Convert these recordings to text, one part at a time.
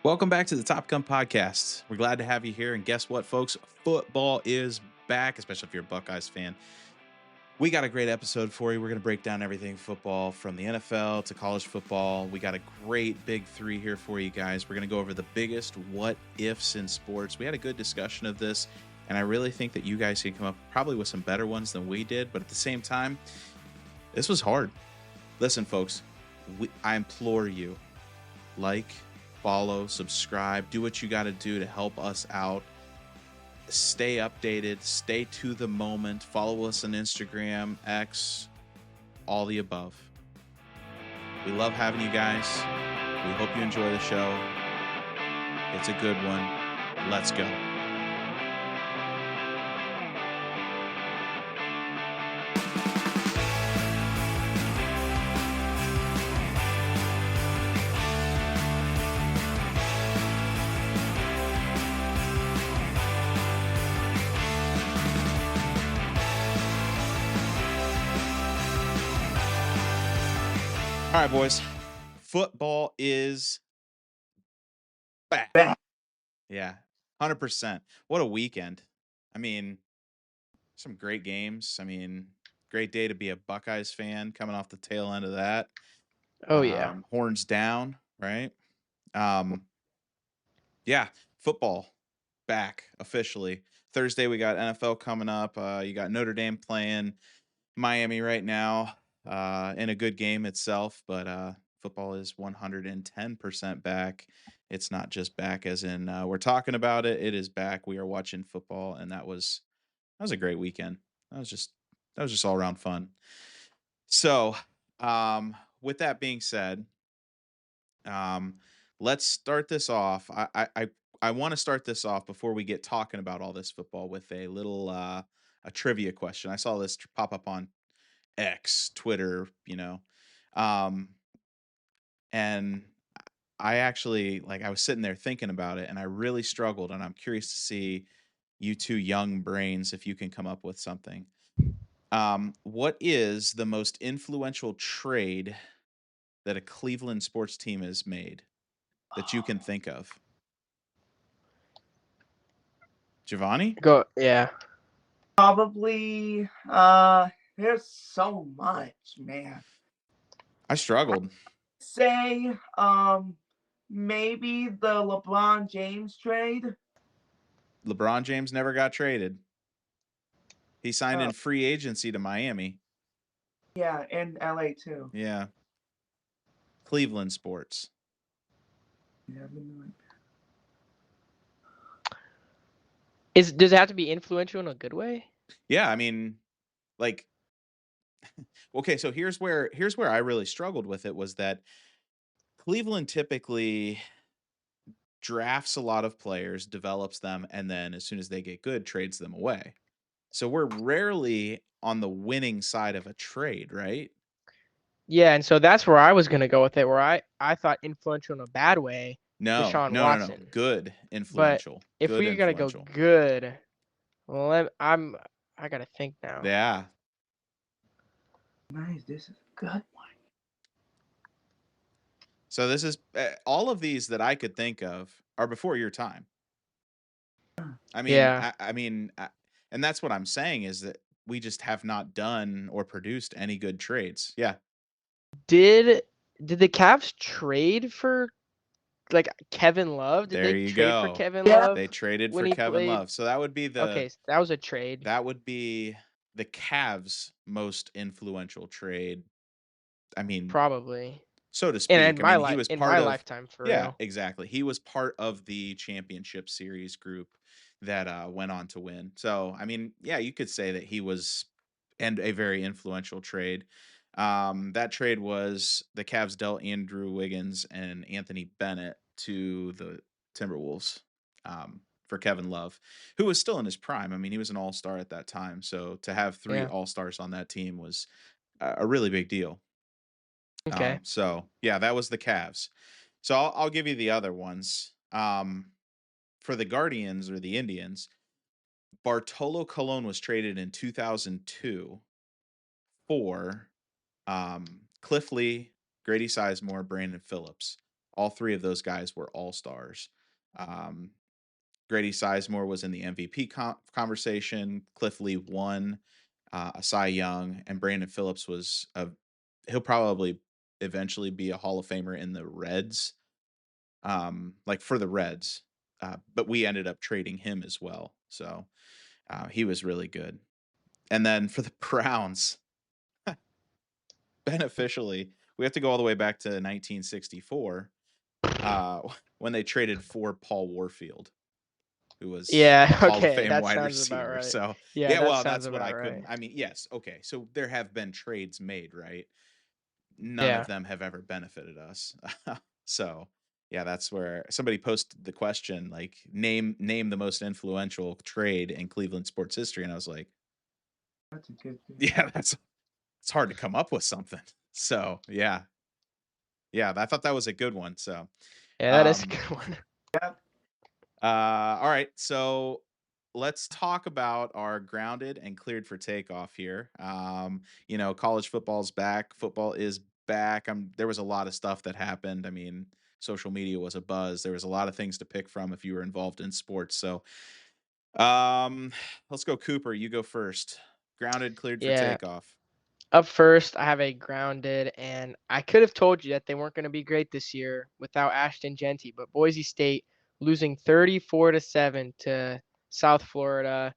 Welcome back to the Top Gun Podcast. We're glad to have you here. And guess what, folks? Football is back, especially if you're a Buckeyes fan. We got a great episode for you. We're going to break down everything football from the NFL to college football. We got a great big three here for you guys. We're going to go over the biggest what ifs in sports. We had a good discussion of this, and I really think that you guys can come up probably with some better ones than we did. But at the same time, this was hard. Listen, folks, I implore you, follow, subscribe, do what you got to do to help us out. Stay updated, stay to the moment, follow us on Instagram, X, all the above. We love having you guys. We hope you enjoy the show. It's a good one. Let's go. All right, boys. Football is back. Yeah, 100%. What a weekend. I mean, some great games. I mean, great day to be a Buckeyes fan coming off the tail end of that. Oh, yeah. Horns down, right? Yeah, football back officially. Thursday, we got NFL coming up. You got Notre Dame playing Miami right now. In a good game itself, but football is 110% back. It's not just back as in we're talking about it. It is back. We are watching football, and that was a great weekend. That was just all around fun. So, with that being said, let's start this off. I want to start this off before we get talking about all this football with a little a trivia question. I saw this pop up on X, Twitter, and I actually I was sitting there thinking about it, and I really struggled, and I'm curious to see you two young brains if you can come up with something. What is the most influential trade that a Cleveland sports team has made that you can think of? Giovanni? Go, yeah. Probably, there's so much, man. I struggled. Say, maybe the LeBron James trade. LeBron James never got traded. He signed in free agency to Miami. Yeah, and LA too. Yeah. Cleveland sports. Yeah, Does it have to be influential in a good way? Yeah, I mean, okay, so here's where I really struggled with it was that Cleveland typically drafts a lot of players, develops them, and then as soon as they get good, trades them away. So we're rarely on the winning side of a trade, right? Yeah, and so that's where I was gonna go with it. Where I thought influential in a bad way. No, Deshaun no. Watson. Good, influential. But if good, we're gonna go influential. good, well, I gotta think now. Yeah. Nice, this is a good one. So this is all of these that I could think of are before your time. I mean, Yeah. and that's what I'm saying is that we just have not done or produced any good trades. Yeah. Did the Cavs trade for Kevin Love? Did There they you trade go. for Kevin Yeah. Love? They traded when for he Kevin played? Love. So that would be Okay, so that was a trade. That would be the Cavs' most influential trade. I mean, Probably. so to speak. And in my he was in part my of lifetime, for yeah, real. exactly. He was part of the championship series group that went on to win. So, I mean, yeah, you could say that he was and a very influential trade. That trade was the Cavs dealt Andrew Wiggins and Anthony Bennett to the Timberwolves for Kevin Love, who was still in his prime. I mean, he was an all-star at that time. So to have three all-stars on that team was a really big deal. Okay. So yeah, that was the Cavs. So I'll give you the other ones. For the Guardians or the Indians, Bartolo Colon was traded in 2002 for Cliff Lee, Grady Sizemore, Brandon Phillips, all three of those guys were all-stars. Grady Sizemore was in the MVP conversation. Cliff Lee won a Cy Young, and Brandon Phillips he'll probably eventually be a Hall of Famer in the Reds, like for the Reds. But we ended up trading him as well, so he was really good. And then for the Browns, beneficially, we have to go all the way back to 1964 when they traded for Paul Warfield, who was Yeah, Hall of okay, Fame that wide sounds about receiver. right. So Yeah, that well, sounds that's what about I right. couldn't. I mean, yes, okay. So there have been trades made, right? None Yeah. of them have ever benefited us. So yeah, that's where somebody posted the question, like name the most influential trade in Cleveland sports history, and I was like, That's a good thing. yeah, it's hard to come up with something. So yeah, I thought that was a good one. So Yeah, that is a good one. Yep. all right, so let's talk about our grounded and cleared for takeoff here. College football's back. Football is back. There was a lot of stuff that happened. I mean, social media was a buzz. There was a lot of things to pick from if you were involved in sports. So, let's go, Cooper. You go first. Grounded, cleared for Yeah. takeoff. Up first, I have a grounded, and I could have told you that they weren't going to be great this year without Ashton Genty, but Boise State losing 34-7 to South Florida.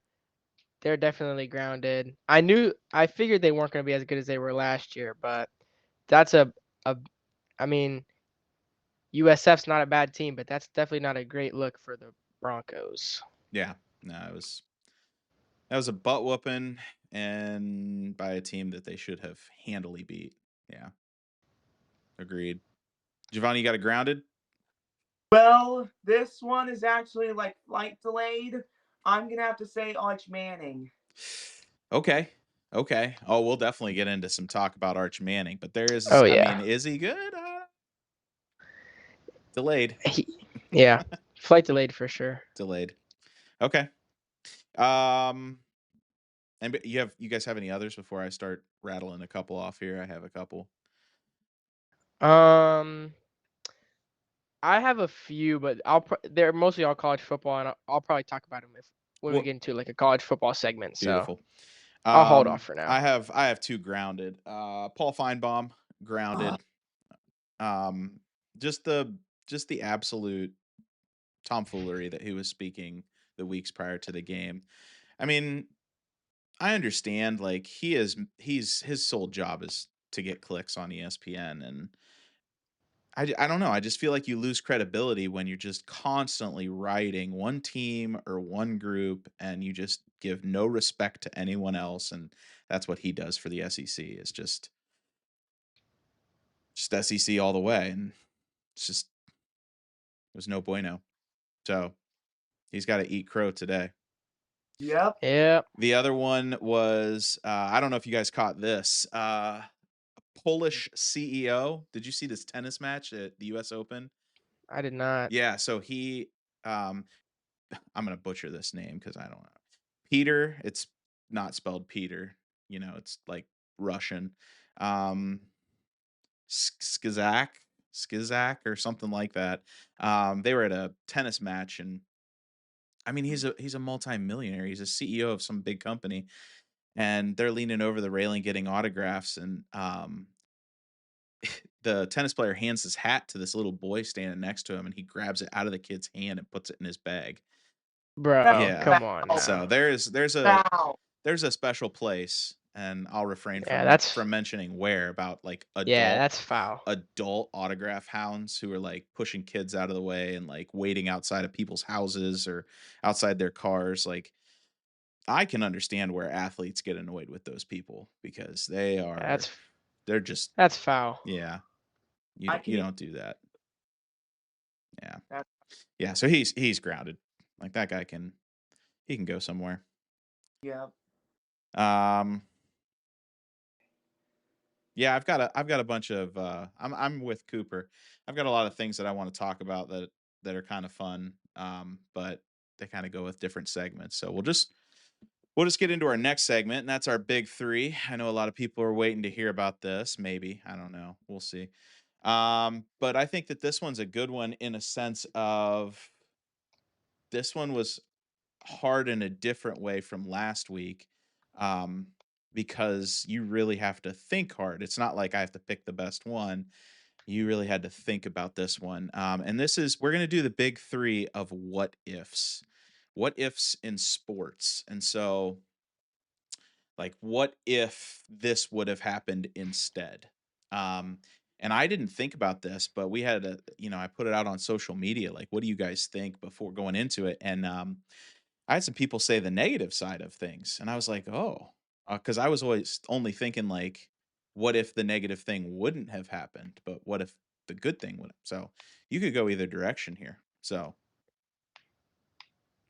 They're definitely grounded. I figured they weren't going to be as good as they were last year, but that's I mean, USF's not a bad team, but that's definitely not a great look for the Broncos. Yeah, no, that was a butt whooping, and by a team that they should have handily beat. Yeah, agreed. Giovanni, you got it grounded? Well, this one is actually like flight delayed. I'm gonna have to say Arch Manning. Okay. Oh, we'll definitely get into some talk about Arch Manning, but Oh I yeah. mean, is he good? Delayed. Yeah. Flight delayed for sure. Delayed. Okay. And you guys have any others before I start rattling a couple off here? I have a couple. I have a few, but they're mostly all college football, and I'll probably talk about them when we get into like a college football segment. So Beautiful. I'll hold off for now. I have two grounded. Paul Feinbaum, grounded. Just the absolute tomfoolery that he was speaking the weeks prior to the game. I mean, I understand, like, his sole job is to get clicks on ESPN, and I don't know. I just feel like you lose credibility when you're just constantly writing one team or one group, and you just give no respect to anyone else. And that's what he does for the SEC. It's just SEC all the way, and it was no bueno. So he's got to eat crow today. Yep. Yeah. The other one was I don't know if you guys caught this. Polish CEO. Did you see this tennis match at the US Open? I did not. Yeah, so he I'm going to butcher this name cuz I don't know. Peter, it's not spelled Peter, it's like Russian. Skizak or something like that. They were at a tennis match, and I mean, he's a multi-millionaire. He's a CEO of some big company, and they're leaning over the railing getting autographs, and the tennis player hands his hat to this little boy standing next to him, and he grabs it out of the kid's hand and puts it in his bag. Bro, Yeah. come on now. So there's Wow. a special place, and I'll refrain from mentioning where, about like that's foul. adult autograph hounds who are like pushing kids out of the way and like waiting outside of people's houses or outside their cars. Like, I can understand where athletes get annoyed with those people because they're just, That's foul. yeah, you don't do that. Yeah. That's- Yeah. So he's grounded. Like, that guy he can go somewhere. Yep. Yeah, I've got a bunch of I'm with Cooper. I've got a lot of things that I want to talk about that are kind of fun. But they kind of go with different segments. So we'll just get into our next segment, and that's our big three. I know a lot of people are waiting to hear about this. Maybe, I don't know. We'll see. But I think that this one's a good one in a sense of this one was hard in a different way from last week. Um, because you really have to think hard. It's not like I have to pick the best one. You really had to think about this one. And this is, we're going to do the big three of what ifs in sports. And so, like, what if this would have happened instead? Um, and I didn't think about this, but we had I put it out on social media. Like, what do you guys think before going into it? And I had some people say the negative side of things, and I was like, oh, because I was always only thinking like, what if the negative thing wouldn't have happened, but what if the good thing would have? So you could go either direction here. So,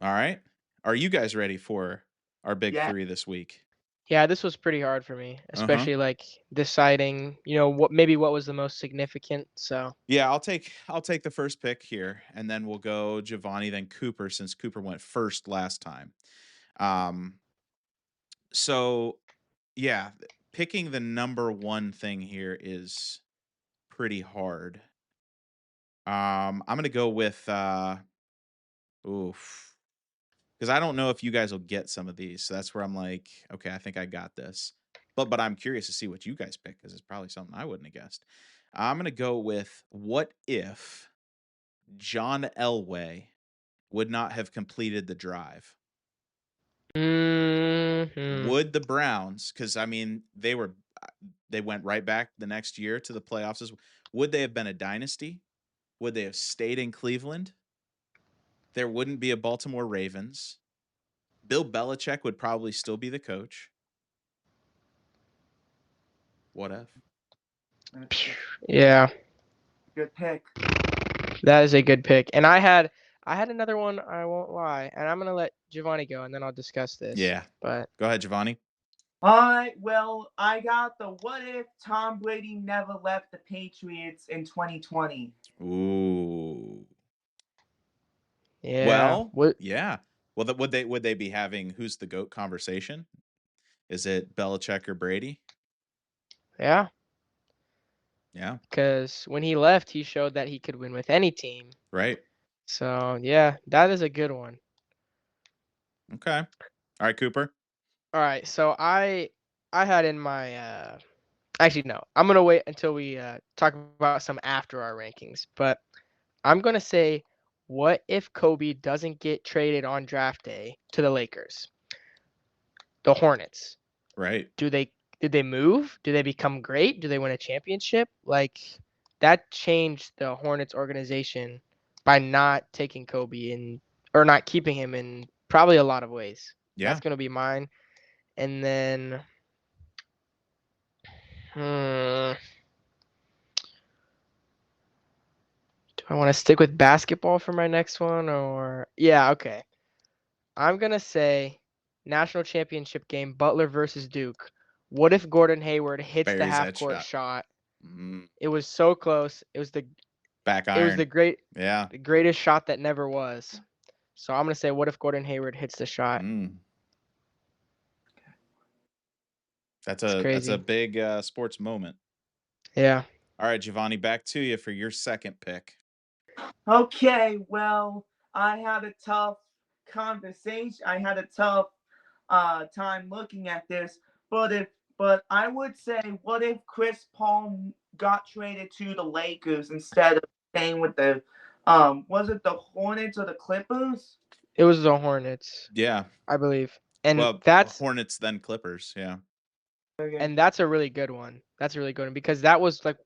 all right, are you guys ready for our big Yeah. three this week? Yeah, this was pretty hard for me, Uh-huh. especially like deciding, what was the most significant. So, Yeah, I'll take the first pick here, and then we'll go Giovanni, then Cooper, since Cooper went first last time. Um, so yeah, picking the number one thing here is pretty hard. I'm gonna go with oof, because I don't know if you guys will get some of these. So that's where I'm like, okay, I think I got this. But I'm curious to see what you guys pick because it's probably something I wouldn't have guessed. I'm gonna go with what if John Elway would not have completed the drive? hmm Would the Browns, because I mean they went right back the next year to the playoffs. Would they have been a dynasty? Would they have stayed in Cleveland? There wouldn't be a Baltimore Ravens. Bill Belichick would probably still be the coach. What if? yeah, Good pick. that is a good pick. And I had another one. I won't lie, and I'm gonna let Giovanni go, and then I'll discuss this. Yeah. But Go ahead, Giovanni. All right, well, I got the what if Tom Brady never left the Patriots in 2020. Ooh. yeah, Well, what? yeah. Well, would they be having who's the GOAT conversation? Is it Belichick or Brady? Yeah, Yeah. because when he left, he showed that he could win with any team. Right. So yeah, that is a good one. Okay. All right, Cooper. All right, so I had in my actually no, I'm gonna wait until we talk about some after our rankings. But I'm gonna say, what if Kobe doesn't get traded on draft day to the Lakers? The Hornets. Right. Did they move? Do they become great? Do they win a championship? Like that changed the Hornets organization by not taking Kobe in or not keeping him in probably a lot of ways. Yeah. That's gonna be mine. And then do I want to stick with basketball for my next one or yeah, okay. I'm gonna say national championship game, Butler versus Duke. What if Gordon Hayward hits the Buries half that court shot. shot? Mm. It was so close. It was the Back it was iron. Yeah. the greatest shot that never was. So I'm gonna say, what if Gordon Hayward hits the shot? Mm. It's That's a crazy. big sports moment. Yeah. All right, Giovanni, back to you for your second pick. Okay, well, I had a tough conversation. I had a tough time looking at this, but I would say, what if Chris Paul got traded to the Lakers instead of staying with the was it the Hornets or the Clippers? It was the Hornets, Yeah. I believe. And Well, that's Hornets then Clippers. Yeah. Okay. and that's a really good one. That's a really good one because that was like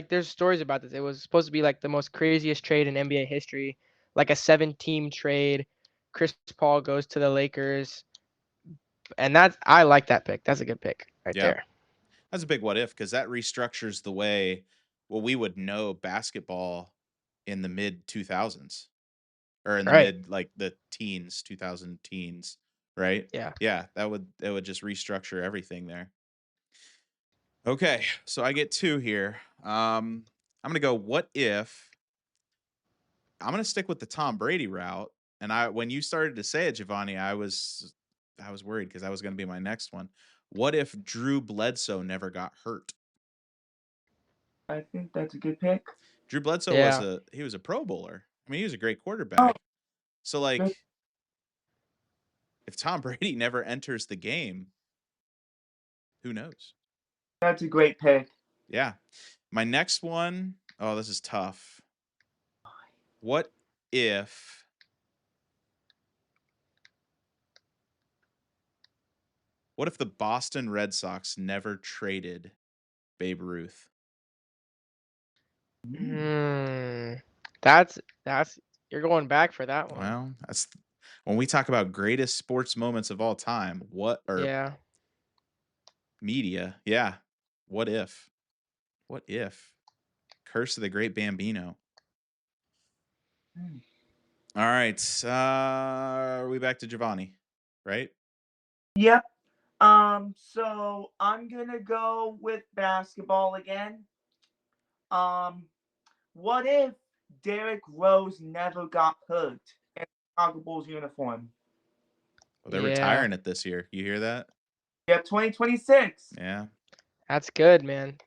there's stories about this. It was supposed to be like the most craziest trade in NBA history, like a 7-team trade. Chris Paul goes to the Lakers, and I like that pick. That's a good pick right Yeah. there. That's a big what if because that restructures the way we would know basketball in the mid 2000s or in the Right. mid like the teens, 2000 teens, right? Yeah. Yeah, that would just restructure everything there. Okay, so I get two here. I'm gonna go. What if I'm gonna stick with the Tom Brady route? And when you started to say it, Giovanni, I was worried because that was gonna be my next one. What if Drew Bledsoe never got hurt? I think that's a good pick. Drew Bledsoe was Yeah. a Pro Bowler. I mean, he was a great Oh, quarterback. So good. like, if Tom Brady never enters the game, who knows? That's a great pick. Yeah. My next one, oh, this is tough. What if the Boston Red Sox never traded Babe Ruth? That's you're going back for that one. Well, that's when we talk about greatest sports moments of all time. Yeah. Media? Yeah. What if? What if? Curse of the Great Bambino. All right. Are we back to Giovanni? Right? Yep. So I'm gonna go with basketball again. What if Derrick Rose never got hurt in Chicago Bulls uniform? Well, they're Yeah. retiring it this year. You hear that? Yeah, 2026. Yeah. That's good, man.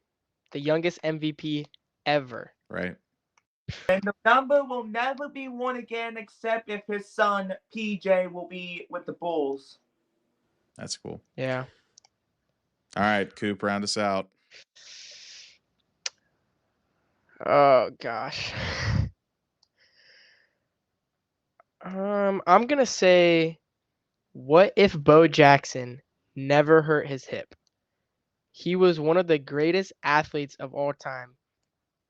The youngest MVP ever. Right. And the number will never be won again except if his son PJ will be with the Bulls. That's cool. Yeah. All right, Coop, round us out. Oh gosh. I'm gonna say, what if Bo Jackson never hurt his hip? He was one of the greatest athletes of all time.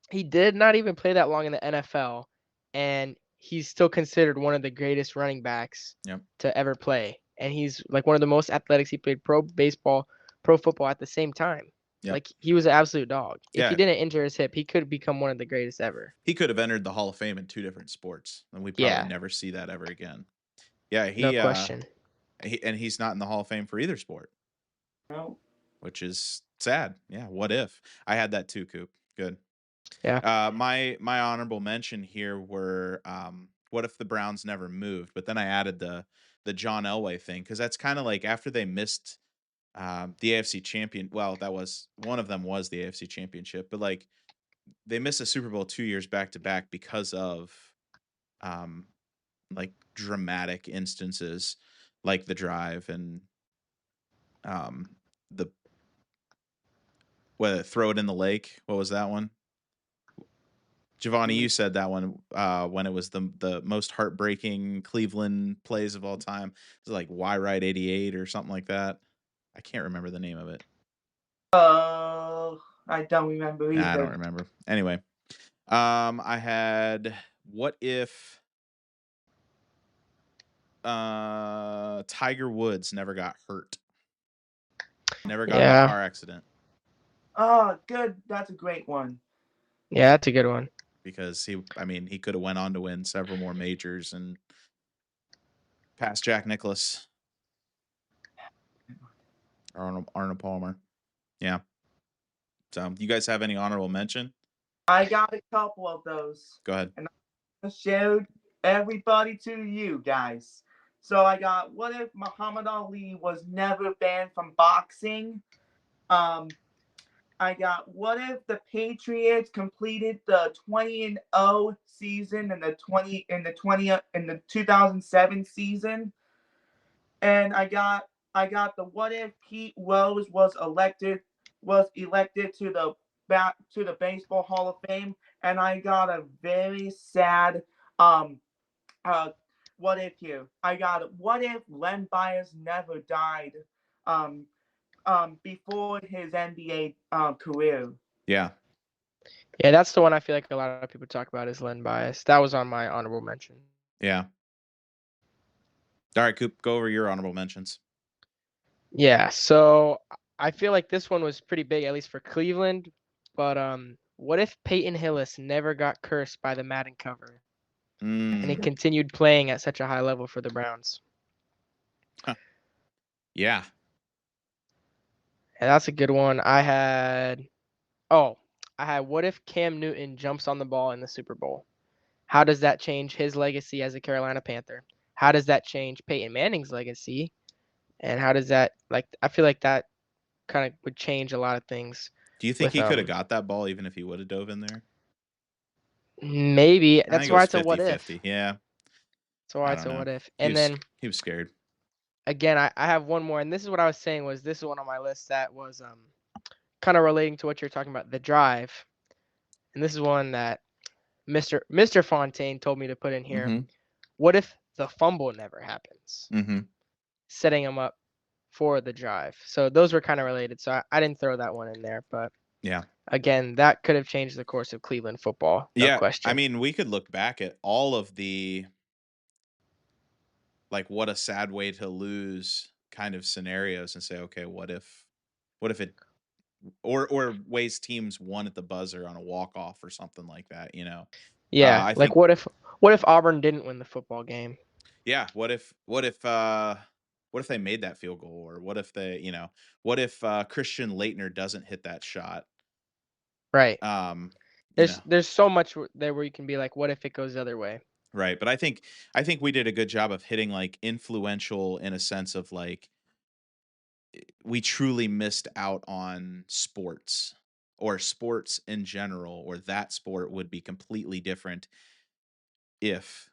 He did not even play that long in the NFL, and he's still considered one of the greatest running backs Yep. to ever play. And he's like one of the most athletics. He played pro baseball, pro football at the same time. Yep. Like he was an absolute dog. If Yeah. he didn't injure his hip, he could become one of the greatest ever. He could have entered the Hall of Fame in two different sports, and we probably never see that ever again. Yeah, No question. He's not in the Hall of Fame for either sport. No. Which is sad. Yeah, what if? I had that too, Coop. Good. Yeah. My honorable mention here were what if the Browns never moved? But then I added the John Elway thing, because that's kind of like after they missed the AFC champion. Well, that was one of them was the AFC championship, but like they missed a Super Bowl 2 years back to back because of like dramatic instances like the drive and the throw it in the lake. What was that one? Giovanni, you said that one when it was the most heartbreaking Cleveland plays of all time. It was like Y Right 88 or something like that. I can't remember the name of it. I don't remember either. I don't remember. Anyway, I had what if Tiger Woods never got hurt, never got in a car accident. Oh, good. That's a great one. Yeah, that's a good one. Because he could have went on to win several more majors and pass Jack Nicklaus, Arnold Palmer. Yeah. So, you guys have any honorable mention? I got a couple of those. Go ahead. And I showed everybody to you guys. So I got, what if Muhammad Ali was never banned from boxing? I got, what if the Patriots completed the 20-0 season in the 2007 season? And I got the what if Pete Rose was elected to the Baseball Hall of Fame, and I got a very sad what if here. I got what if Len Bias never died before his NBA career. Yeah. Yeah, that's the one I feel like a lot of people talk about is Len Bias. That was on my honorable mention. Yeah. All right, Coop, go over your honorable mentions. Yeah, so I feel like this one was pretty big, at least for Cleveland. But what if Peyton Hillis never got cursed by the Madden cover, and he continued playing at such a high level for the Browns? Huh. Yeah. And that's a good one. I had what if Cam Newton jumps on the ball in the Super Bowl? How does that change his legacy as a Carolina Panther? How does that change Peyton Manning's legacy? And how does that, I feel like that kind of would change a lot of things Do you think with he could have got that ball even if he would have dove in there? maybe I that's think it why was it's a what if. 50-50. Yeah. That's why I it's don't a know. what if. And then He was scared. again, I have one more, and this is what I was saying was this is one on my list that was kind of relating to what you're talking about, the drive. And this is one that Mr. Fontaine told me to put in here. Mm-hmm. What if the fumble never happens? Mm-hmm. Setting him up for the drive. So those were kind of related. So I didn't throw that one in there, but Yeah. again, that could have changed the course of Cleveland football. No Yeah. question. I mean, we could look back at all of the what a sad way to lose kind of scenarios and say, okay, what if it or ways teams won at the buzzer on a walk off or something like that, Yeah, I like think what if Auburn didn't win the football game? yeah, what if they made that field goal, or what if what if Christian Leitner doesn't hit that shot? Right. Um, There's so much there where you can be like, what if it goes the other way? right, but I think we did a good job of hitting influential in a sense of we truly missed out on sports, or sports in general, or that sport would be completely different if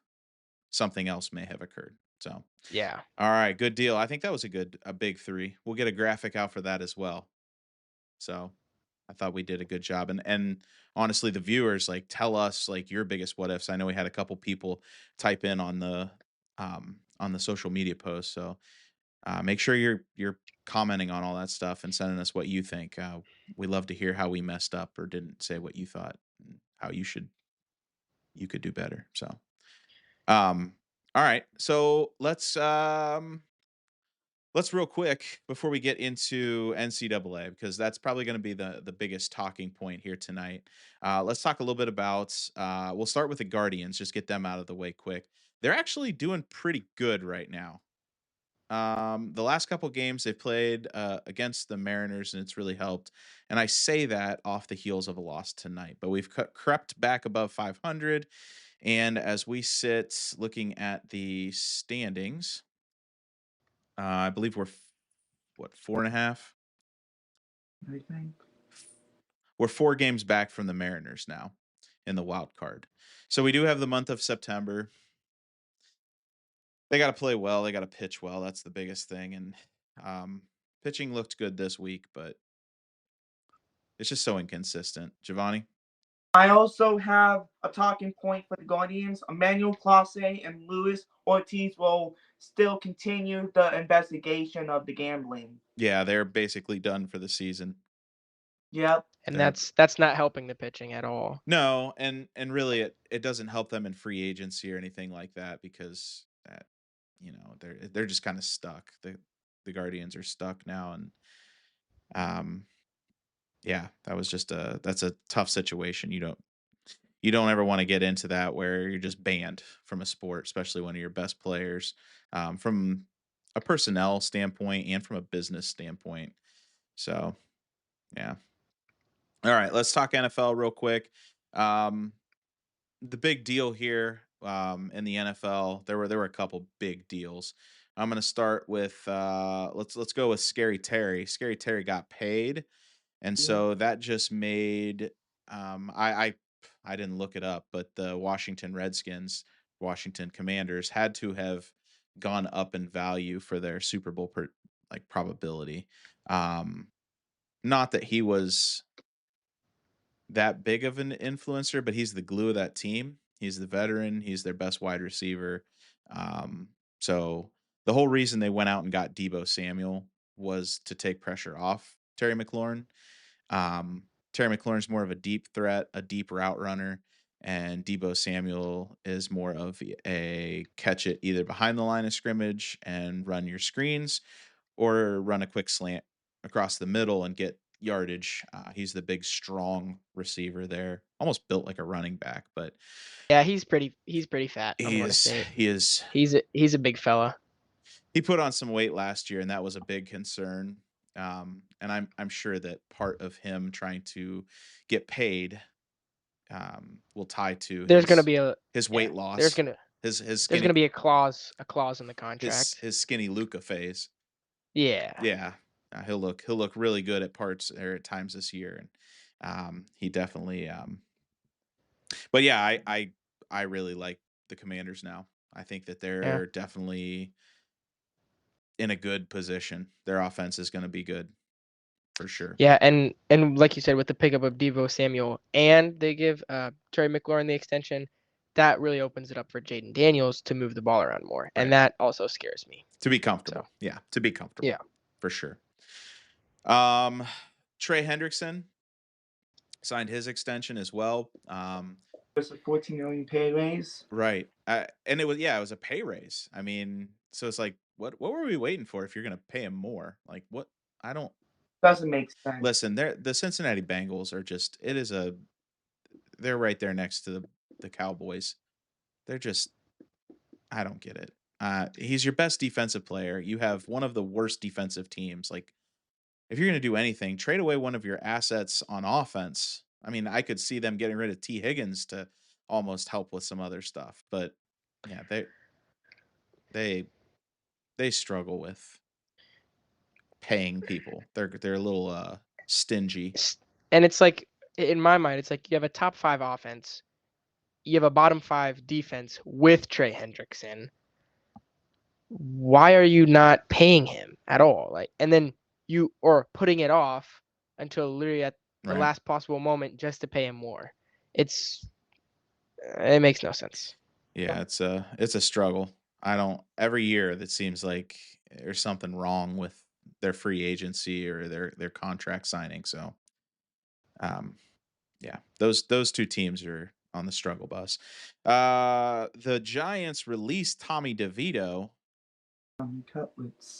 something else may have occurred. So, Yeah. all right, good deal. I think that was a big 3. We'll get a graphic out for that as well. So, I thought we did a good job, and honestly, the viewers tell us your biggest what ifs. I know we had a couple people type in on the social media post, so make sure you're commenting on all that stuff and sending us what you think. We love to hear how we messed up or didn't say what you thought, and how you could do better. So, all right. So let's real quick before we get into NCAA, because that's probably going to be the biggest talking point here tonight. Let's talk a little bit about. We'll start with the Guardians. Just get them out of the way quick. They're actually doing pretty good right now. The last couple games they've played against the Mariners, and it's really helped. And I say that off the heels of a loss tonight, but we've crept back above 500. And as we sit looking at the standings, I believe we're 4.5. I think. We're 4 games back from the Mariners now in the wild card. So we do have the month of September. They got to play well. They got to pitch well. That's the biggest thing. And pitching looked good this week, but it's just so inconsistent. Giovanni? I also have a talking point for the Guardians. Emmanuel Clase and Luis Ortiz will still continue the investigation of the gambling. Yeah, they're basically done for the season. Yep. And that's not helping the pitching at all. No, and really it doesn't help them in free agency or anything like that, because that they're just kind of stuck. The Guardians are stuck now, and yeah, that's a tough situation. You don't ever want to get into that where you're just banned from a sport, especially one of your best players, from a personnel standpoint and from a business standpoint. So, yeah. All right, let's talk NFL real quick. The big deal here in the NFL, there were a couple big deals. I'm going to start with let's go with Scary Terry. Scary Terry got paid, and so that just made I didn't look it up, but the Washington Commanders had to have gone up in value for their Super Bowl probability. Not that he was that big of an influencer, but he's the glue of that team. He's the veteran. He's their best wide receiver. So the whole reason they went out and got Deebo Samuel was to take pressure off Terry McLaurin. Terry McLaurin's more of a deep threat, a deep route runner, and Deebo Samuel is more of a catch it either behind the line of scrimmage and run your screens, or run a quick slant across the middle and get yardage. He's the big, strong receiver there, almost built like a running back, but Yeah, he's pretty fat. I'm he gonna is say it. he is He's a big fella. he put on some weight last year, and that was a big concern. And I'm sure that part of him trying to get paid will tie to There's gonna be his weight loss. There's gonna be a clause in the contract. His skinny Luca phase. Yeah. Yeah. He'll look really good at parts or at times this year, and he definitely. But yeah, I really like the Commanders now. I think that Yeah. they're definitely in a good position. Their offense is going to be good for sure. Yeah, and like you said, with the pickup of Devo Samuel, and they give Terry McLaurin the extension, that really opens it up for Jaden Daniels to move the ball around more, and Right. that also scares me. To be comfortable. So, Yeah, to be comfortable. yeah. For sure. Trey Hendrickson signed his extension as well. Just a $14 million pay raise. Right. And it was a pay raise. I mean, so it's like, what were we waiting for if you're going to pay him more? Like, what? I don't. Doesn't make sense. Listen, the Cincinnati Bengals are just, they're right there next to the Cowboys. They're just, I don't get it. He's your best defensive player. You have one of the worst defensive teams. Like, if you're going to do anything, trade away one of your assets on offense. I mean, I could see them getting rid of T. Higgins to almost help with some other stuff, but yeah, they struggle with paying people. They're a little stingy. And it's like, in my mind, it's like you have a top 5 offense, you have a bottom 5 defense with Trey Hendrickson. Why are you not paying him at all? Like, and then or putting it off until literally at the last possible moment just to pay him more. It makes no sense. Yeah, it's a struggle. Every year that seems like there's something wrong with their free agency or their contract signing. So, yeah, those two teams are on the struggle bus. The Giants released Tommy DeVito.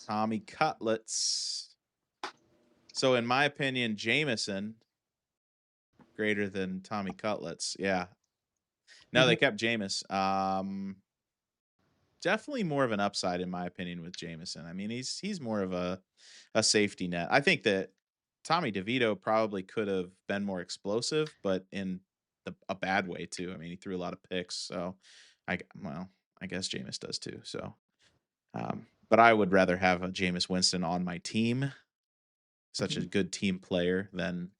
Tommy Cutlets. So in my opinion, Jameson greater than Tommy Cutlets. Yeah. No, they kept Jameis. Definitely more of an upside in my opinion with Jameson. I mean, he's more of a safety net. I think that Tommy DeVito probably could have been more explosive, but in a bad way too. I mean, he threw a lot of picks, so I guess Jameis does too. So, but I would rather have a Jameis Winston on my team, such a good team player, than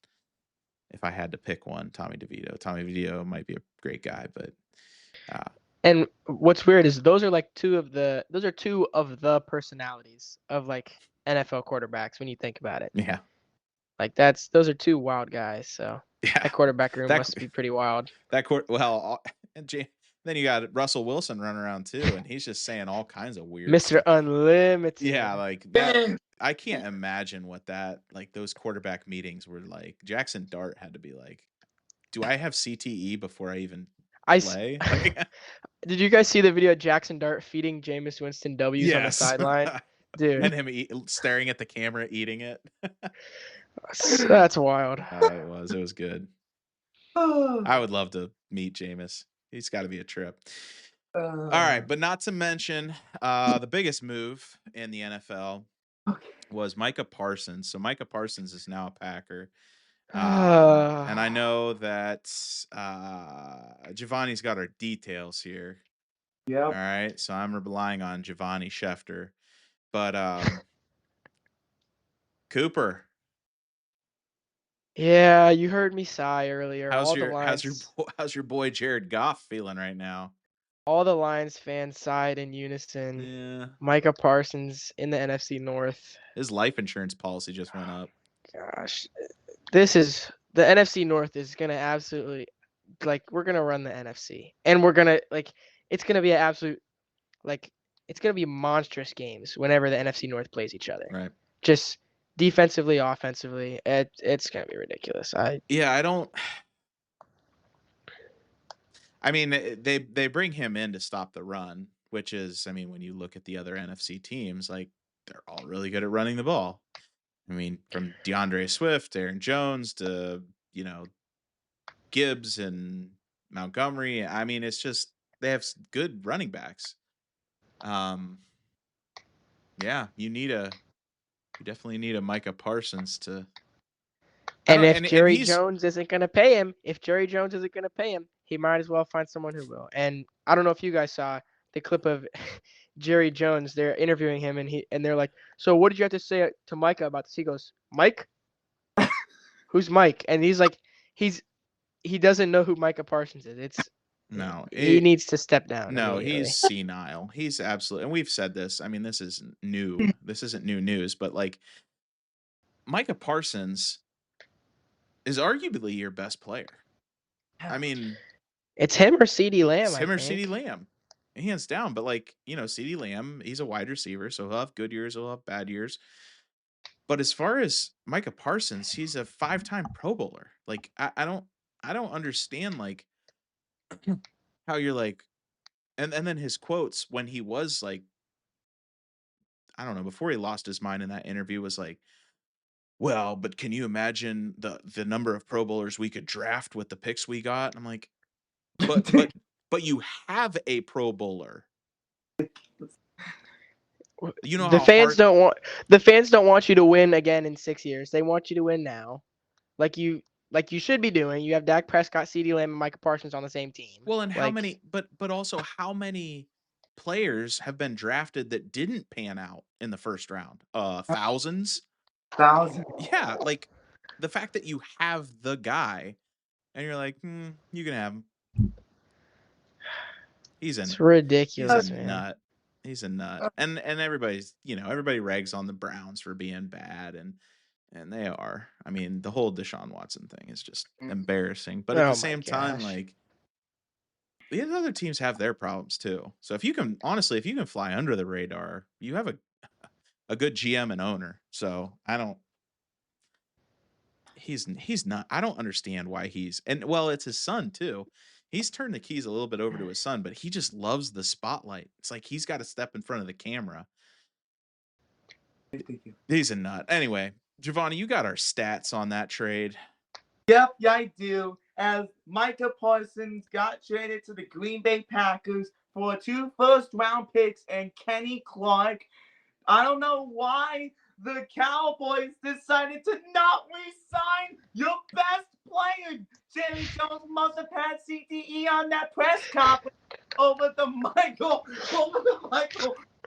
if I had to pick one, Tommy DeVito. Tommy DeVito might be a great guy, but and what's weird is those are two of the personalities of like NFL quarterbacks when you think about it. Yeah. Like those are two wild guys. So yeah, that quarterback room must be pretty wild. Then you got Russell Wilson running around too, and he's just saying all kinds of weird Mr. stuff. Unlimited. Yeah, like that. I can't imagine what those quarterback meetings were like. Jackson Dart had to be like, "Do I have CTE before I even play?" Did you guys see the video of Jackson Dart feeding Jameis Winston W's on the sideline? Dude. And him staring at the camera, eating it. That's wild. It was good. I would love to meet Jameis. He's got to be a trip. All right, but not to mention the biggest move in the NFL was Micah Parsons. So Micah Parsons is now a Packer. And I know that Giovanni's got our details here. Yeah. All right, so I'm relying on Giovanni Schefter. But Cooper. Yeah, you heard me sigh earlier. How's your boy Jared Goff feeling right now? All the Lions fans sighed in unison. Yeah. Micah Parsons in the NFC North. His life insurance policy just went up. Gosh, the NFC North is gonna absolutely we're gonna run the NFC, and we're gonna it's gonna be an absolute it's gonna be monstrous games whenever the NFC North plays each other. Right. Just defensively, offensively, it's gonna be ridiculous. I mean, they bring him in to stop the run, which is, I mean, when you look at the other NFC teams, like they're all really good at running the ball. I mean, from DeAndre Swift, Aaron Jones to, Gibbs and Montgomery. I mean, it's just they have good running backs. Yeah, you definitely need a Micah Parsons to. And if Jerry Jones isn't going to pay him, he might as well find someone who will. And I don't know if you guys saw the clip of Jerry Jones. They're interviewing him, and they're like, "So what did you have to say to Micah about this?" He goes, "Mike? Who's Mike?" And he's like, he doesn't know who Micah Parsons is. He needs to step down immediately. He's senile. He's absolutely, and we've said this. I mean, this is new. This isn't new news, but like Micah Parsons is arguably your best player. I mean, it's him or CeeDee Lamb. It's him or CeeDee Lamb, hands down. But like, CeeDee Lamb, he's a wide receiver, so he'll have good years, he'll have bad years. But as far as Micah Parsons, he's a 5-time Pro Bowler. Like, I don't understand like how you're like, and then his quotes when he was like, I don't know, before he lost his mind in that interview was like, well, but can you imagine the number of Pro Bowlers we could draft with the picks we got? And I'm like, but you have a Pro Bowler. You know the fans don't want you to win again in 6 years. They want you to win now, like you should be doing. You have Dak Prescott, CeeDee Lamb, and Micah Parsons on the same team. Well, and how many? But also, how many players have been drafted that didn't pan out in the first round? Thousands. Yeah, like the fact that you have the guy, and you're like, you can have him. It's ridiculous, he's a man. nut. He's a nut. And everybody's, everybody rags on the Browns for being bad, and they are. I mean, the whole Deshaun Watson thing is just embarrassing. But at the same time, like, the other teams have their problems too. So if you can fly under the radar, you have a good GM and owner. So he's not. I don't understand why it's his son too. He's turned the keys a little bit over to his son, but he just loves the spotlight. It's like he's got to step in front of the camera. He's a nut. Anyway, Giovanni, you got our stats on that trade. Yep, yeah, I do. As Micah Parsons got traded to the Green Bay Packers for 2 first-round picks and Kenny Clark. I don't know why the Cowboys decided to not re-sign your best player. Jerry Jones must have had CTE on that press conference over the Michael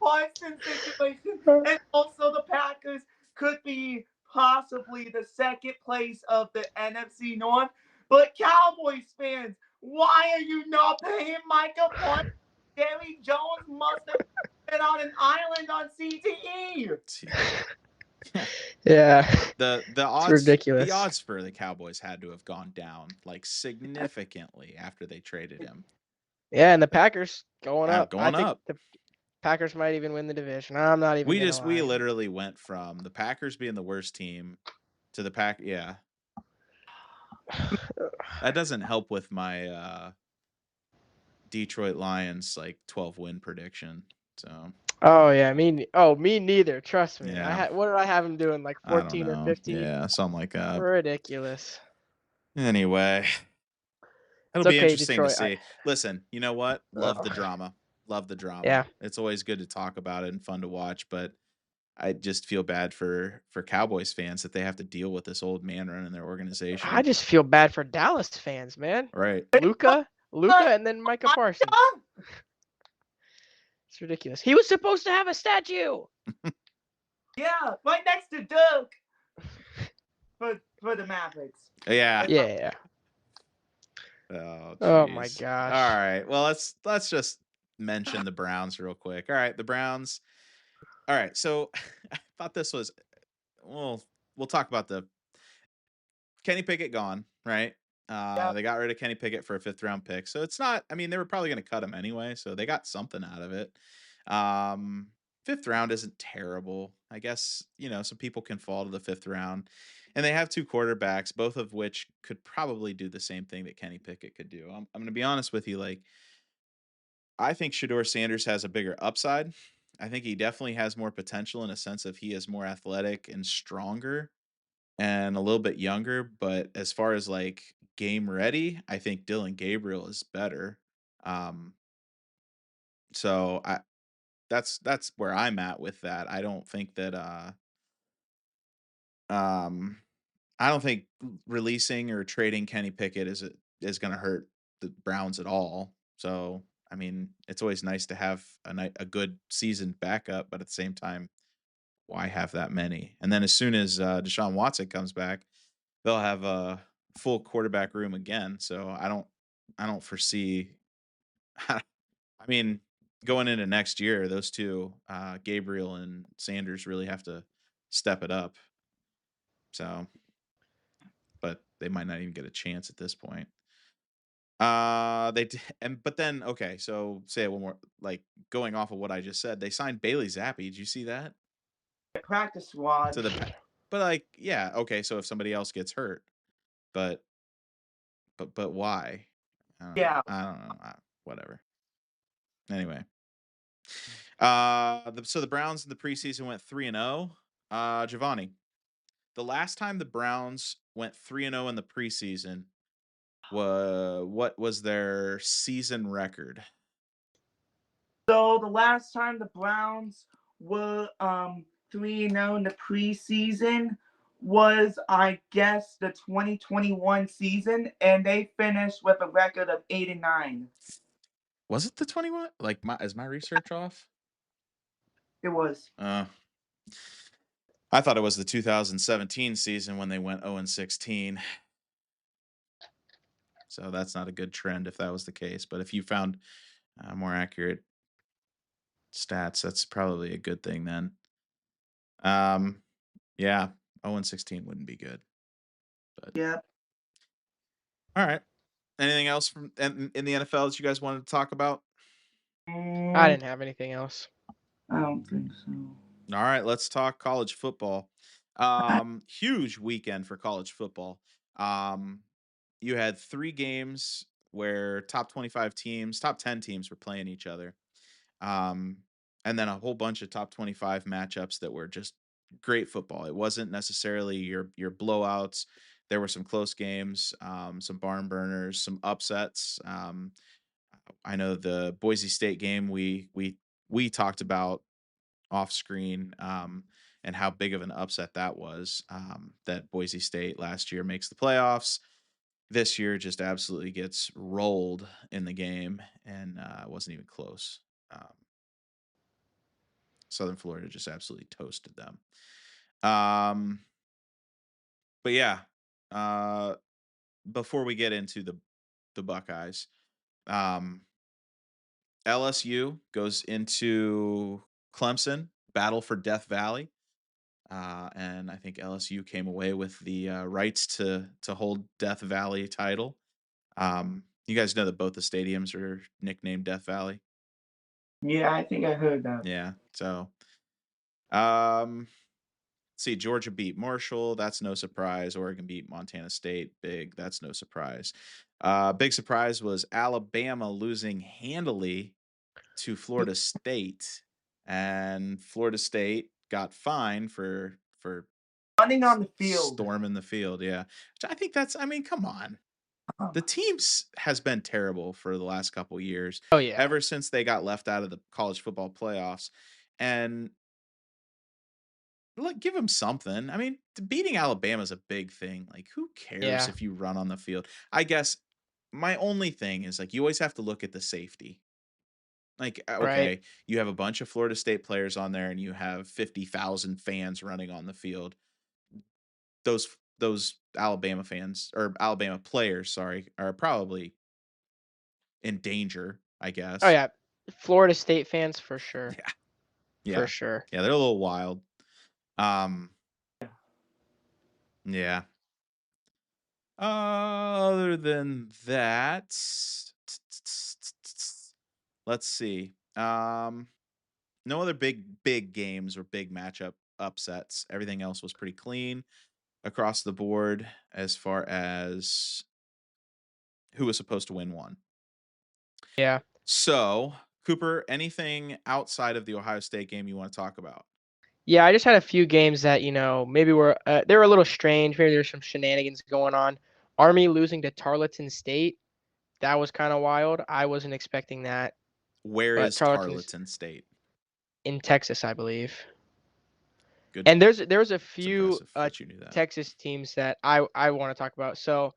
Parsons situation. And also the Packers could be possibly the second place of the NFC North. But Cowboys fans, why are you not paying Micah Parsons? Jerry Jones must have been on an island on CTE. Yeah. The odds, it's ridiculous. The odds for the Cowboys had to have gone down like significantly after they traded him. Yeah, and the Packers going up. Going up. The Packers might even win the division. I'm not even. We literally went from the Packers being the worst team to the Pack. Yeah. That doesn't help with my Detroit Lions like 12-win prediction. So. Oh yeah, me neither. Trust me. Yeah. What did I have him doing? Like 14 or 15? Yeah, something like that. Ridiculous. Anyway, it'll be interesting Detroit. To see. Listen, you know what? Love the drama. Yeah. It's always good to talk about it and fun to watch, but I just feel bad for Cowboys fans that they have to deal with this old man running their organization. I just feel bad for Dallas fans, man. Right. Luka, and then Micah Parsons. It's ridiculous. He was supposed to have a statue. Yeah, right next to Dirk. For the Mavericks. Yeah. Yeah. Oh my gosh. All right. Well, let's just mention the Browns real quick. All right, the Browns. All right, so I thought this was we'll talk about the Kenny Pickett gone, right? They got rid of Kenny Pickett for a 5th-round pick. So it's not, I mean, they were probably going to cut him anyway, so they got something out of it. 5th round isn't terrible. I guess, some people can fall to the 5th round. And they have 2 quarterbacks, both of which could probably do the same thing that Kenny Pickett could do. I'm going to be honest with you, like, I think Shedeur Sanders has a bigger upside. I think he definitely has more potential in a sense of he is more athletic and stronger and a little bit younger. But as far as like game ready, I think Dylan Gabriel is better. So that's where I'm at with that. I don't think that I don't think releasing or trading Kenny Pickett is going to hurt the Browns at all. So I mean, it's always nice to have a good seasoned backup, but at the same time, why have that many? And then as soon as Deshaun Watson comes back, they'll have a full quarterback room again. So I don't foresee. I mean, going into next year, those two, Gabriel and Sanders, really have to step it up. So, but they might not even get a chance at this point. But then okay, so say it one more, like going off of what I just said, they signed Bailey Zappi. Did you see that? Practice squad. To the but like yeah, okay, so if somebody else gets hurt, but but why? Yeah. I don't know. Whatever. Anyway, so the Browns in the preseason went 3-0. Giovanni, the last time the Browns went 3-0 in the preseason, what was their season record? So the last time the Browns were 3-0 in the preseason was, I guess, the 2021 season, and they finished with a record of 8-9. Was it the 21? Like is my research off? It was. I thought it was the 2017 season when they went 0-16. So that's not a good trend if that was the case. But if you found more accurate stats, that's probably a good thing then. Yeah, 0-16 wouldn't be good. But Yep. all right. Anything else from in the NFL that you guys wanted to talk about? I didn't have anything else. I don't think so. All right, let's talk college football. Huge weekend for college football. You had 3 games where top 25 teams, top 10 teams were playing each other. And then a whole bunch of top 25 matchups that were just great football. It wasn't necessarily your blowouts. There were some close games, some barn burners, some upsets. I know the Boise State game we talked about off screen, and how big of an upset that was. That Boise State last year makes the playoffs. This year just absolutely gets rolled in the game, and it wasn't even close. Southern Florida just absolutely toasted them. But yeah, before we get into the Buckeyes, LSU goes into Clemson, battle for Death Valley. And I think LSU came away with the rights to hold Death Valley title. You guys know that both the stadiums are nicknamed Death Valley. Yeah, I think I heard that. Yeah. So, see, Georgia beat Marshall. That's no surprise. Oregon beat Montana State. Big. That's no surprise. Big surprise was Alabama losing handily to Florida State, and Florida State got fined for Running on the field. storming the field. Yeah, which I think that's. I mean, come on. The teams has been terrible for the last couple years. Oh yeah. Ever since they got left out of the college football playoffs, and look, give them something. I mean, beating Alabama is a big thing. Like, who cares Yeah. if you run on the field? I guess my only thing is like you always have to look at the safety. Like, okay, Right. you have a bunch of Florida State players on there, and you have 50,000 fans running on the field. Those Alabama fans or Alabama players, sorry, are probably in danger, I Oh guess. yeah. Florida State fans for sure. Yeah. Yeah. For sure. Yeah, they're a little wild. Yeah. Other than that, let's see. No other big games or big matchup upsets. Everything else was pretty clean across the board as far as who was supposed to win one. Yeah. So, Cooper, anything outside of the Ohio State game you want to talk about? Yeah, I just had a few games that, maybe they were a little strange. Maybe there's some shenanigans going on. Army losing to Tarleton State. That was kind of wild. I wasn't expecting that. Where But is Tarleton's Tarleton State? in Texas, I believe. Good. And there's a It's few impressive that you knew that. Texas teams that I want to talk about. So,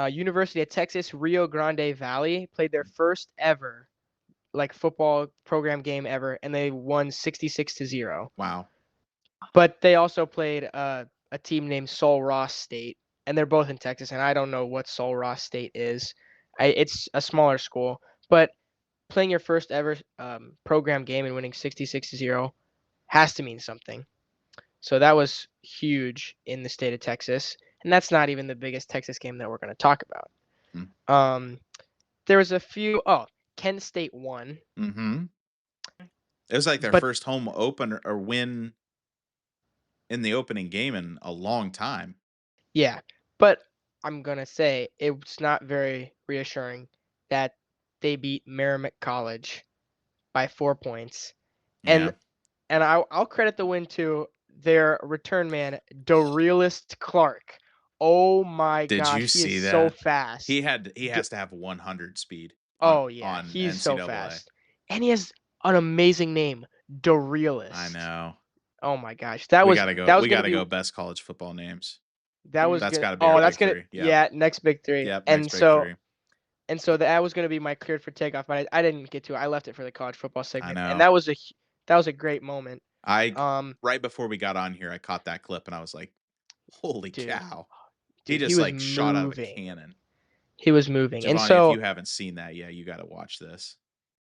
University of Texas Rio Grande Valley played their first ever like football program game ever, and they won 66-0. Wow. But they also played a team named Sul Ross State, and they're both in Texas. And I don't know what Sul Ross State is. It's a smaller school, but playing your first ever program game and winning 66-0 has to mean something. So that was huge in the state of Texas, and that's not even the biggest Texas game that we're going to talk about. Hmm. There was a few. Oh, Kent State won. Mm-hmm. It was like their first home opener or win in the opening game in a long time. Yeah, but I'm gonna say it's not very reassuring that they beat Merrimack College by 4 points, and I'll credit the win to their return man, Dorealist Clark. Oh my Did you gosh, he see is that? so fast. He has to have 100 speed Oh yeah, on he's so NCAA. fast, and he has an amazing name, Dorealist. I know. Oh my gosh, We gotta go best college football names. That was That's gonna. got to be our that's big gonna. three. Yeah, next big three. Yep, And next big so three. and so that was gonna be my cleared for takeoff, but I didn't get to it. I left it for the college football I segment, know. and that was a great moment. Right before we got on here, I caught that clip and I was like, "Holy cow!" He just was like shot out of a moving. cannon. He was moving, Giovanni, and so if you haven't seen that, yeah, you got to watch this.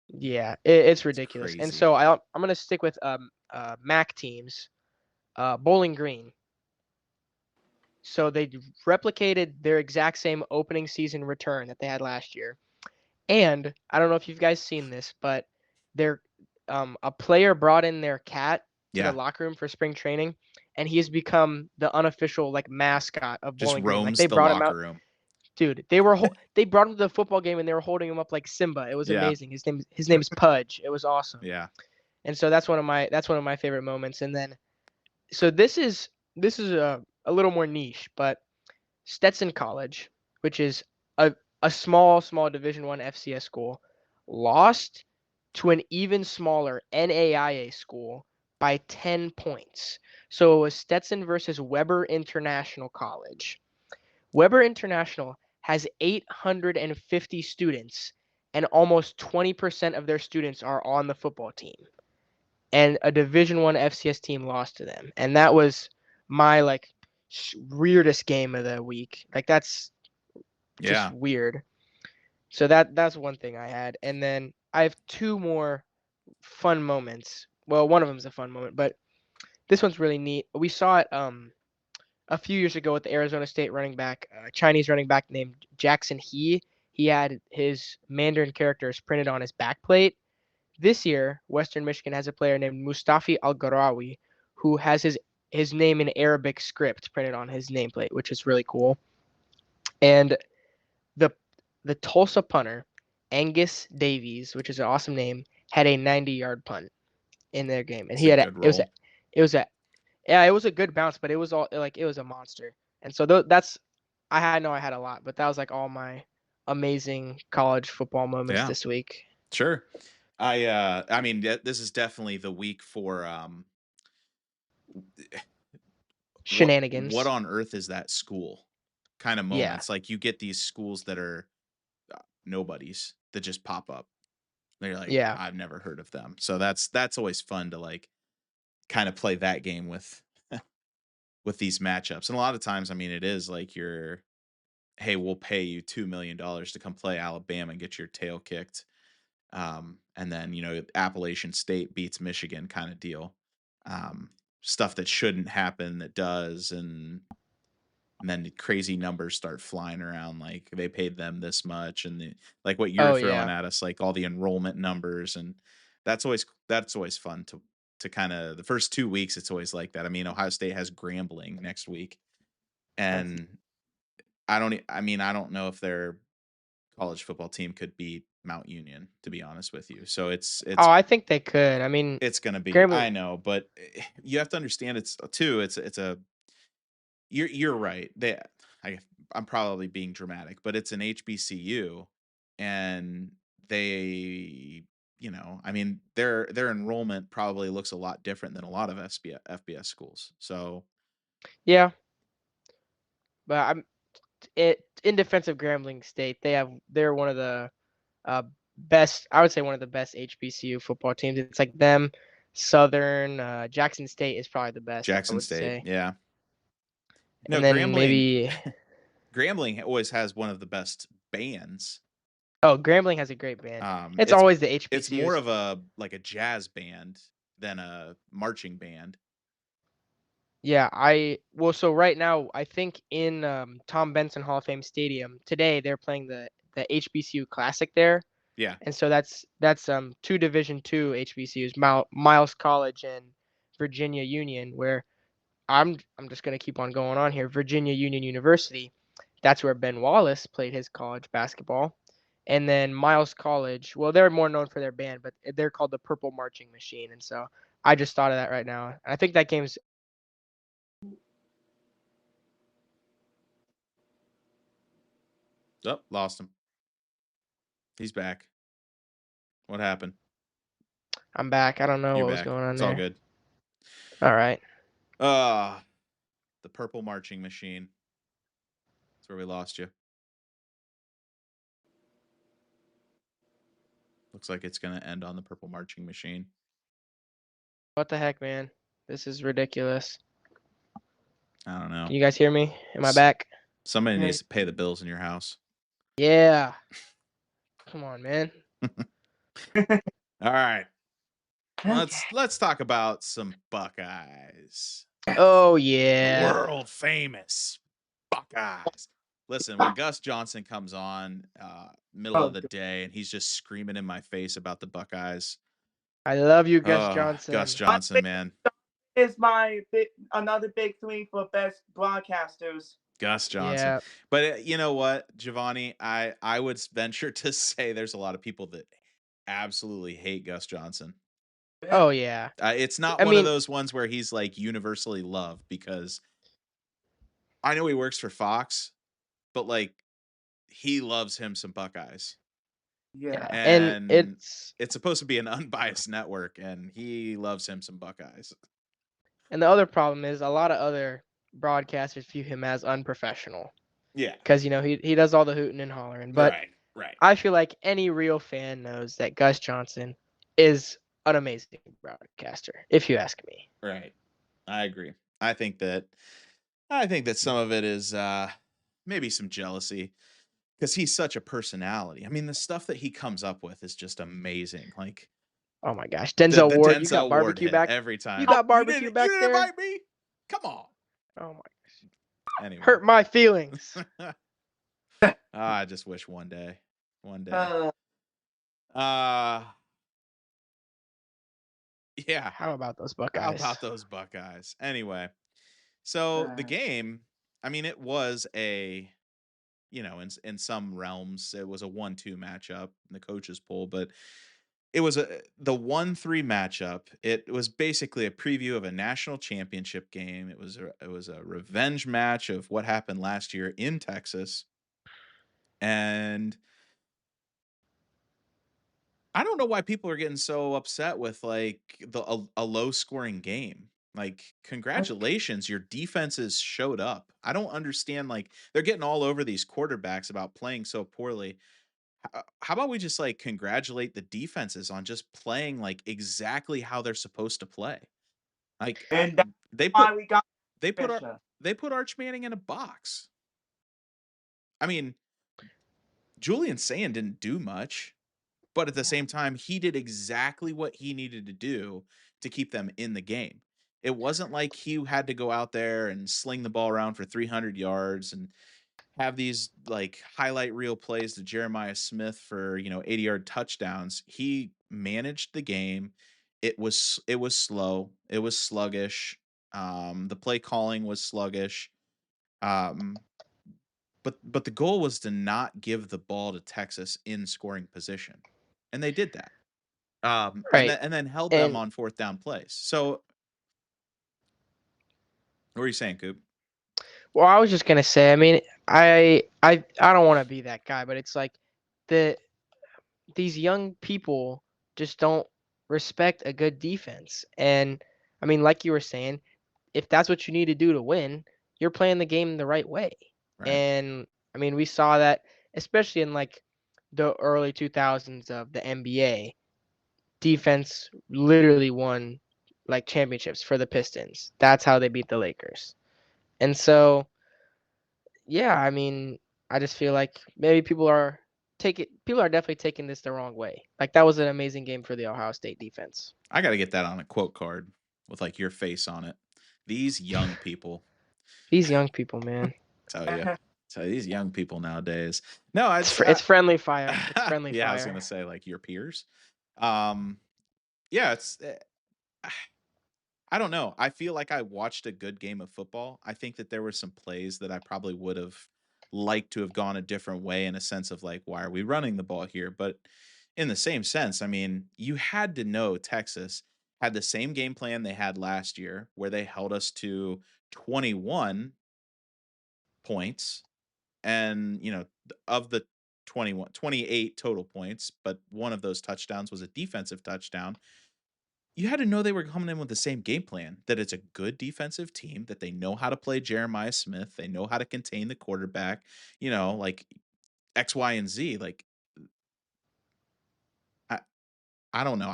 yeah, it's ridiculous. And crazy. so I'm gonna stick with MAC teams, Bowling Green. So they replicated their exact same opening season return that they had last year. And I don't know if you guys seen this, but they're a player brought in their cat to the locker room for spring training, and he has become the unofficial like mascot of Just Bowling Green. Like roams they the brought him locker out, room. dude. They brought him to the football game and they were holding him up like Simba. It was amazing. His name's Pudge. It was awesome. Yeah. And so that's one of my favorite moments. And then so this is a little more niche, but Stetson College, which is a small Division I FCS school, lost to an even smaller NAIA school by 10 points. So it was Stetson versus Weber International College. Weber International has 850 students, and almost 20% of their students are on the football team. And a Division I FCS team lost to them, and that was my like weirdest game of the week. Like that's just weird. So that's one thing I had, and then I have two more fun moments. Well, one of them is a fun moment, but this one's really neat. We saw it a few years ago with the Arizona State running back, Chinese running back named Jackson He. He had his Mandarin characters printed on his backplate. This year, Western Michigan has a player named Mustafi Al-Garawi who has his name in Arabic script printed on his nameplate, which is really cool. And the Tulsa punter, Angus Davies, which is an awesome name, had a 90-yard punt in their game, and it was a good bounce, but it was all like it was a monster. And so I had a lot, but that was like all my amazing college football moments this week. Sure. I mean, this is definitely the week for shenanigans. What on earth is that school? Kind of moments. Like you get these schools that are nobodies that just pop up. They're like, I've never heard of them. So that's always fun to like kind of play that game with with these matchups. And a lot of times, I mean, it is like hey, we'll pay you $2 million to come play Alabama and get your tail kicked. And then, Appalachian State beats Michigan kind of deal. Stuff that shouldn't happen that does. And then the crazy numbers start flying around. Like they paid them this much. And like what you're throwing at us, like all the enrollment numbers. And that's always fun to kind of the first 2 weeks. It's always like that. I mean, Ohio State has Grambling next week. And I don't know if their college football team could beat Mount Union, to be honest with you. So it's I think they could. I mean, it's going to be Grambling, I know, but you have to understand it's you're right. I'm probably being dramatic, but it's an HBCU and they, I mean, their enrollment probably looks a lot different than a lot of FBS schools. So yeah. But in defense of Grambling State, they're one of the best. I would say one of the best HBCU football teams. It's like them, Southern, Jackson State is probably the best. I Jackson would State, say, yeah. and then maybe. Grambling always has one of the best bands. Oh, Grambling has a great band. Um, It's it's always the it's more HBCUs. of a like a jazz band than a marching band. Yeah, so right now I think in Tom Benson Hall of Fame Stadium today they're playing the HBCU Classic there, Yeah. and so that's two Division II HBCUs, Miles College and Virginia Union, where I'm just gonna keep on going on here. Virginia Union University, that's where Ben Wallace played his college basketball, and then Miles College. Well, they're more known for their band, but they're called the Purple Marching Machine, and so I just thought of that right now. I think that game's. Oh, lost him. He's back. What happened? I'm back. I don't know You're what was back. going on It's there. all good. All right. The Purple Marching Machine. That's where we lost you. Looks like it's gonna end on the Purple Marching Machine. What the heck, man? This is ridiculous. I don't know. Can you guys hear me? Am I back? Somebody needs to pay the bills in your house. Yeah. Come on, man. All right. Let's talk about some Buckeyes. Oh yeah. World famous Buckeyes. Listen, when Gus Johnson comes on middle of the day and he's just screaming in my face about the Buckeyes. I love you, Gus Johnson. Gus Johnson, man. Is another big three for best broadcasters. Gus Johnson. Yeah. But you know what, Giovanni? I would venture to say there's a lot of people that absolutely hate Gus Johnson. Oh yeah. It's not one of those ones where he's like universally loved, because I know he works for Fox, but like he loves him some Buckeyes. Yeah. And it's supposed to be an unbiased network, and he loves him some Buckeyes. And the other problem is a lot of other broadcasters view him as unprofessional. Yeah. Because he does all the hooting and hollering. But right. I feel like any real fan knows that Gus Johnson is an amazing broadcaster, if you ask me. Right. I agree. I think that some of it is maybe some jealousy, because he's such a personality. I mean, the stuff that he comes up with is just amazing. Like, oh my gosh, Denzel the Ward, Denzel you got barbecue Ward back every time. You got barbecue back you there. didn't invite me? Come on. Oh my gosh. Anyway. Hurt my feelings. I just wish one day. Yeah. How about those Buckeyes? Anyway, so the game, I mean, it was a, in some realms, it was a 1-2 matchup in the coaches poll, but it was the 1-3 matchup. It was basically a preview of a national championship game. It was a revenge match of what happened last year in Texas. And I don't know why people are getting so upset with like a low scoring game. Like, congratulations, your defenses showed up. I don't understand. Like, they're getting all over these quarterbacks about playing so poorly. How about we just like congratulate the defenses on just playing like exactly how they're supposed to play? Like, and they put Arch Manning in a box. I mean, Julian Sand didn't do much, but at the same time, he did exactly what he needed to do to keep them in the game. It wasn't like he had to go out there and sling the ball around for 300 yards and have these like highlight reel plays to Jeremiah Smith for, 80-yard touchdowns. He managed the game. It was slow. It was sluggish. The play calling was sluggish. But the goal was to not give the ball to Texas in scoring position, and they did that. Right. And then held them on fourth down plays. So, what are you saying, Coop? Well, I was just gonna say, I mean, I don't want to be that guy, but it's like these young people just don't respect a good defense. And I mean, like you were saying, if that's what you need to do to win, you're playing the game the right way. Right. And I mean, we saw that especially in like the early 2000s of the NBA, defense literally won like championships for the Pistons. That's how they beat the Lakers. And so, yeah, I mean, I just feel like maybe people are definitely taking this the wrong way. Like that was an amazing game for the Ohio State defense. I got to get that on a quote card with like your face on it. These young people, These young people, man. tell you. So these young people nowadays. No, It's friendly fire. It's friendly yeah, I was fire. gonna say like your peers. Um, yeah, it's. I don't know. I feel like I watched a good game of football. I think that there were some plays that I probably would have liked to have gone a different way in a sense of like, why are we running the ball here? But in the same sense, I mean, you had to know Texas had the same game plan they had last year, where they held us to 21 points. And, of the 28 total points, but one of those touchdowns was a defensive touchdown. You had to know they were coming in with the same game plan, that it's a good defensive team, that they know how to play Jeremiah Smith, they know how to contain the quarterback, like X, Y, and Z. Like I, I don't know.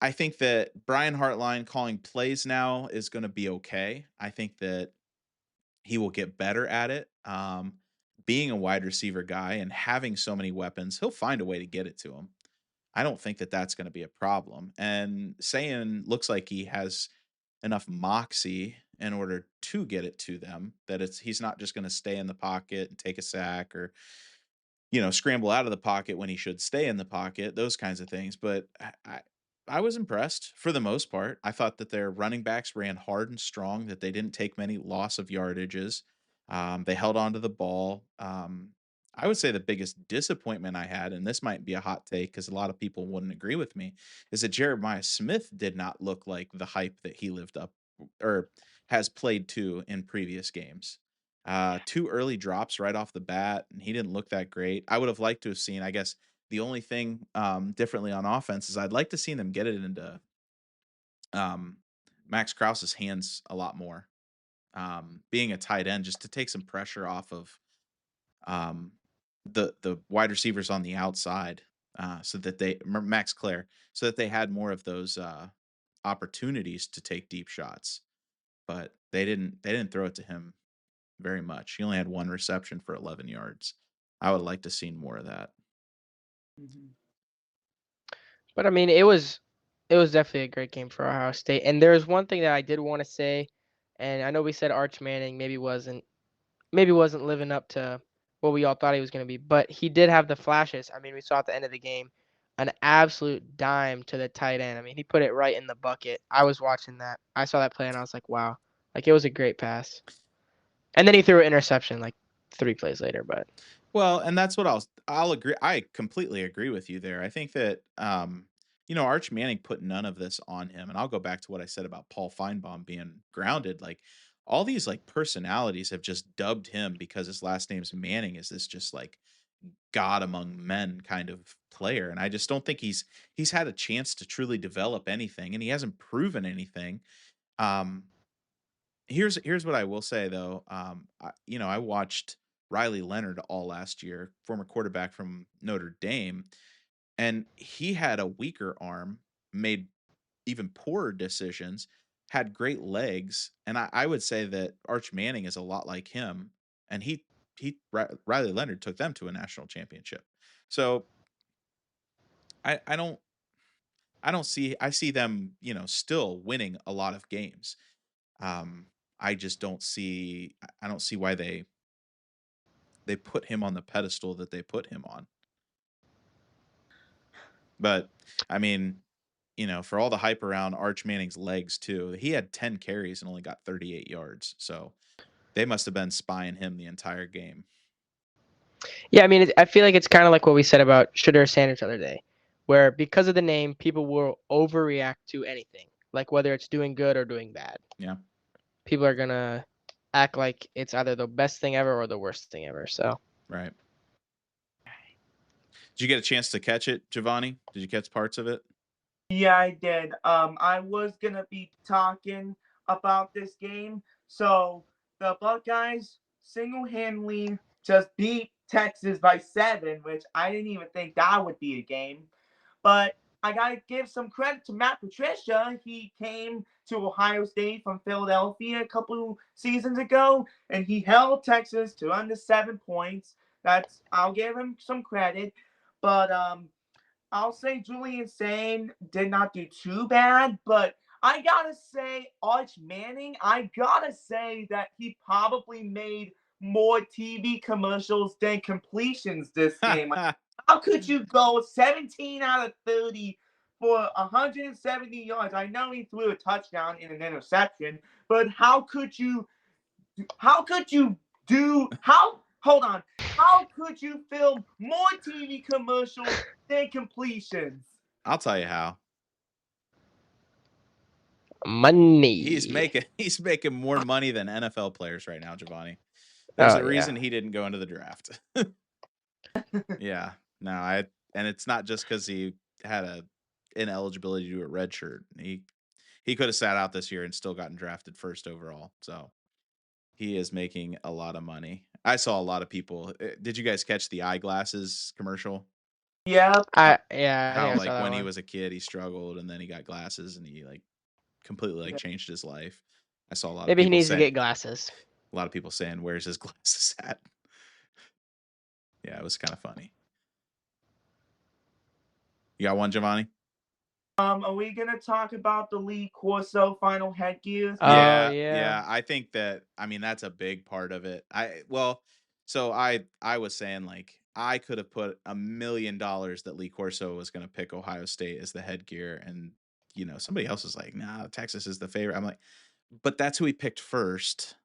I think that Brian Hartline calling plays now is going to be okay. I think that he will get better at it. Being a wide receiver guy and having so many weapons, he'll find a way to get it to him. I don't think that that's going to be a problem. And Sayan looks like he has enough moxie in order to get it to them, that he's not just going to stay in the pocket and take a sack, or scramble out of the pocket when he should stay in the pocket, those kinds of things. But I was impressed for the most part. I thought that their running backs ran hard and strong, that they didn't take many loss of yardages. They held on to the ball. I would say the biggest disappointment I had, and this might be a hot take because a lot of people wouldn't agree with me, is that Jeremiah Smith did not look like the hype that he lived up or has played to in previous games. Two early drops right off the bat, and he didn't look that great. I would have liked to have seen, I guess, the only thing differently on offense is I'd like to see them get it into um, Max Krause's hands a lot more. Being a tight end, just to take some pressure off of um, the wide receivers on the outside, so that Max Clare, so that they had more of those opportunities to take deep shots. But they didn't throw it to him very much. He only had one reception for 11 yards. I would like to see more of that. Mhm. But I mean, it was definitely a great game for Ohio State. And there's one thing that I did want to say, and I know we said Arch Manning maybe wasn't living up to what we all thought he was going to be, but he did have the flashes. I mean, we saw at the end of the game an absolute dime to the tight end. I mean, he put it right in the bucket. I was watching that. I saw that play and I was like, wow. Like it was a great pass. And then he threw an interception like 3 plays later, but Well, and that's what I'll agree. I completely agree with you there. I think that Arch Manning put none of this on him, and I'll go back to what I said about Paul Feinbaum being grounded. Like all these like personalities have just dubbed him because his last name's Manning is this just like god among men kind of player, and I just don't think he's had a chance to truly develop anything, and he hasn't proven anything. Um, here's what I will say though. I watched Riley Leonard all last year, former quarterback from Notre Dame, and he had a weaker arm, made even poorer decisions, had great legs, and I would say that Arch Manning is a lot like him, and Riley Leonard took them to a national championship. So I don't I see them still winning a lot of games. Um, I just I don't see why they put him on the pedestal that they put him on. But I mean, for all the hype around Arch Manning's legs too, he had 10 carries and only got 38 yards. So they must have been spying him the entire game. yeah, I mean, I feel like it's kind of like what we said about Shedeur Sanders the other day, where because of the name, people will overreact to anything, like whether it's doing good or doing bad. Yeah. People are gonna act like it's either the best thing ever or the worst thing ever. So Right. Did you get a chance to catch it, Giovanni? Did you catch parts of it? Yeah, I did. I was gonna be talking about this game. So the Buckeyes single-handedly just beat Texas by 7, which I didn't even think that would be a game. But I got to give some credit to Matt Patricia. He came to Ohio State from Philadelphia a couple seasons ago, and he held Texas to under 7 points. I'll give him some credit. But I'll say Julian Sane did not do too bad, but I gotta say, Arch Manning, I gotta say that he probably made more TV commercials than completions this game. How could you go 17 out of 30 for 170 yards? I know he threw a touchdown and an interception, but how could you film more TV commercials than completions? I'll tell you how. Money. He's making more money than NFL players right now, Giovanni. There's a reason he didn't go into the draft. Yeah. No, and it's not just because he had a ineligibility to do a red shirt. He could have sat out this year and still gotten drafted first overall. So he is making a lot of money. I saw a lot of people. Did you guys catch the eyeglasses commercial? Yeah. How like when he was a kid he struggled and then he got glasses and he like completely changed his life. I saw a lot of Maybe people he needs to get glasses. A lot of people saying, "Where's his glasses at?" Yeah, it was kind of funny. You got one, Giovanni? Are we gonna talk about the Lee Corso final headgear? Yeah. I think that that's a big part of it. I was saying like I could have put $1 million that Lee Corso was going to pick Ohio State as the headgear, and somebody else was like, "Nah, Texas is the favorite." I'm like, but that's who he picked first,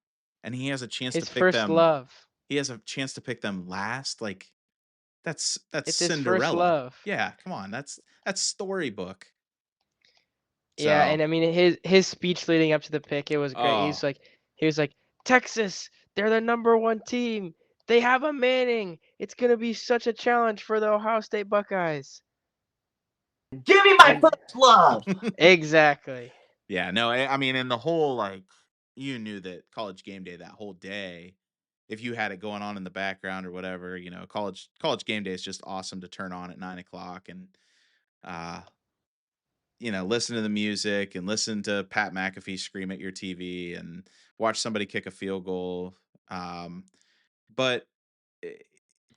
and he has a chance to pick them. Love. He has a chance to pick them last. Like that's it's Cinderella. His first love. Yeah, come on, that's storybook. Yeah, and his speech leading up to the pick, it was great. Oh. He was like, Texas, they're the #1 team. They have a Manning. It's gonna be such a challenge for the Ohio State Buckeyes. Give me my first love. Exactly. Yeah, no, in the whole you knew that College Game Day that whole day, if you had it going on in the background or whatever, college game day is just awesome to turn on at 9:00 and listen to the music and listen to Pat McAfee scream at your TV and watch somebody kick a field goal. But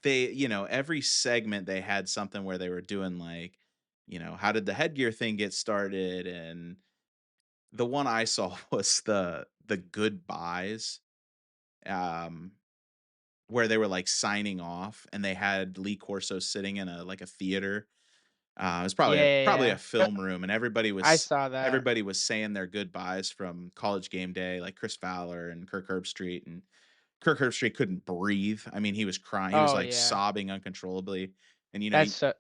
they, every segment they had something where they were doing like, how did the headgear thing get started? And the one I saw was the goodbyes, where they were like signing off and they had Lee Corso sitting in a theater. It was probably a film room, and everybody was. I saw that. Everybody was saying their goodbyes from College Game Day, like Chris Fowler and Kirk Herbstreit, and Kirk Herbstreit couldn't breathe. He was crying. He was sobbing uncontrollably, and you get the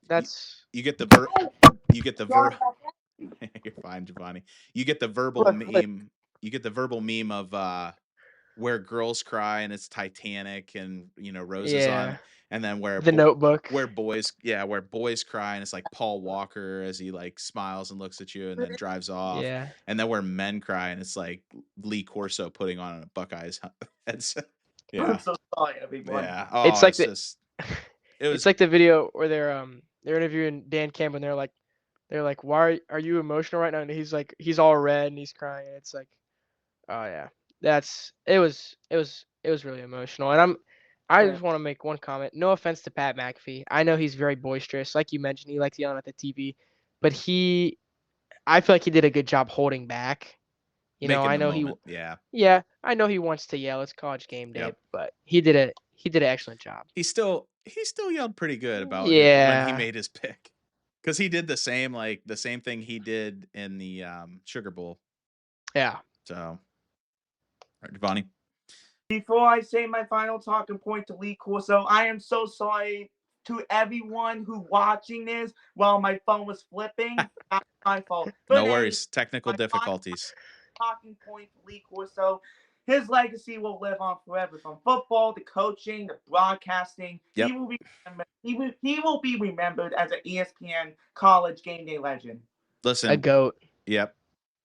You're fine, Giovanni. You get the verbal meme. You get the verbal meme of where girls cry and it's Titanic and Roses on. And then where the Notebook, where boys cry and it's like Paul Walker as he like smiles and looks at you and then drives off. Yeah. And then where men cry and it's like Lee Corso putting on a Buckeyes headset. Yeah. I'm so sorry, everyone. Yeah. Oh, it's like it's like the video where they're interviewing Dan Campbell and they're like, why are you emotional right now? And he's all red and he's crying. And it's like, oh yeah, it was really emotional. And I just want to make one comment. No offense to Pat McAfee. I know he's very boisterous. Like you mentioned, he likes yelling at the TV, but I feel like he did a good job holding back. I know I know he wants to yell. It's College Game Day, but he did an excellent job. He still yelled pretty good about when he made his pick. Because he did the same thing he did in the Sugar Bowl. Yeah. So, all right, Giovanni. Before I say my final talking point to Lee Corso, I am so sorry to everyone who watching this while my phone was flipping. Not my fault. But no worries. Technical difficulties. Talking point to Lee Corso. His legacy will live on forever, from football to coaching to broadcasting. Yep. He will be remembered as an ESPN College Game Day legend. Listen, a GOAT. Yep.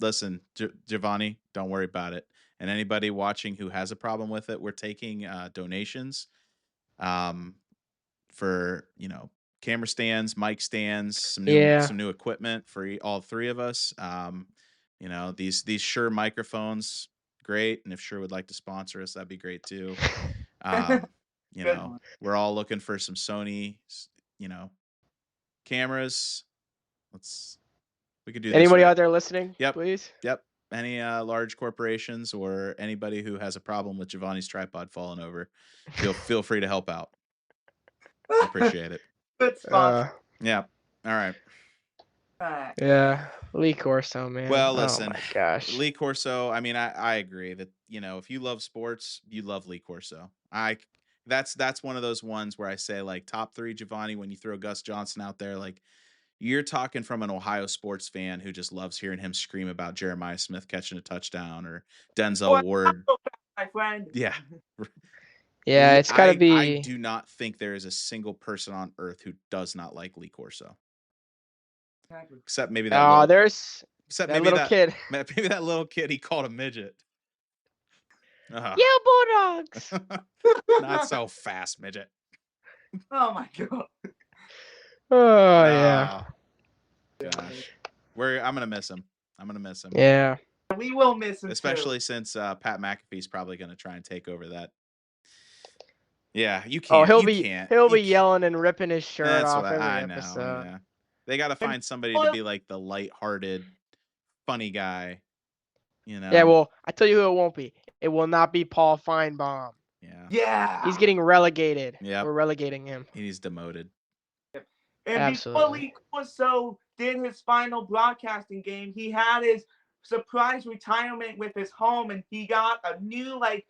Listen, Giovanni, don't worry about it. And anybody watching who has a problem with it, we're taking donations. for camera stands, mic stands, some new equipment for all three of us. These Shure microphones, great, and if Shure would like to sponsor us, that'd be great too. We're all looking for some Sony, cameras. We could do Anybody this right. out there listening? Yep. Please. Yep. Any large corporations or anybody who has a problem with Giovanni's tripod falling over, feel free to help out. Appreciate it. Good spot. Yeah. All right. Yeah. Lee Corso, man. Well, listen. Oh my gosh. Lee Corso. I mean, I agree that if you love sports, you love Lee Corso. That's one of those ones where I say like top 3 Giovanni when you throw Gus Johnson out there, like. You're talking from an Ohio sports fan who just loves hearing him scream about Jeremiah Smith catching a touchdown or Denzel Ward. My friend. Yeah. Yeah, it's got to be. I do not think there is a single person on earth who does not like Lee Corso. Except maybe that little kid. Maybe that little kid he called a midget. Yeah, Bulldogs. Not so fast, midget. Oh my god. Oh yeah. Gosh. I'm gonna miss him. Yeah. We will miss him, especially too. Since Pat McAfee's probably gonna try and take over that. Yeah, you Oh, can't. he'll be yelling and ripping his shirt off every episode. Yeah. They got to find somebody to be like the lighthearted, funny guy. Yeah, well, I tell you who it won't be. It will not be Paul Feinbaum. Yeah. He's getting relegated. Yeah. We're relegating him. He's demoted. And Absolutely. before Lee Corso did his final broadcasting game, he had his surprise retirement with his home, and he got a new like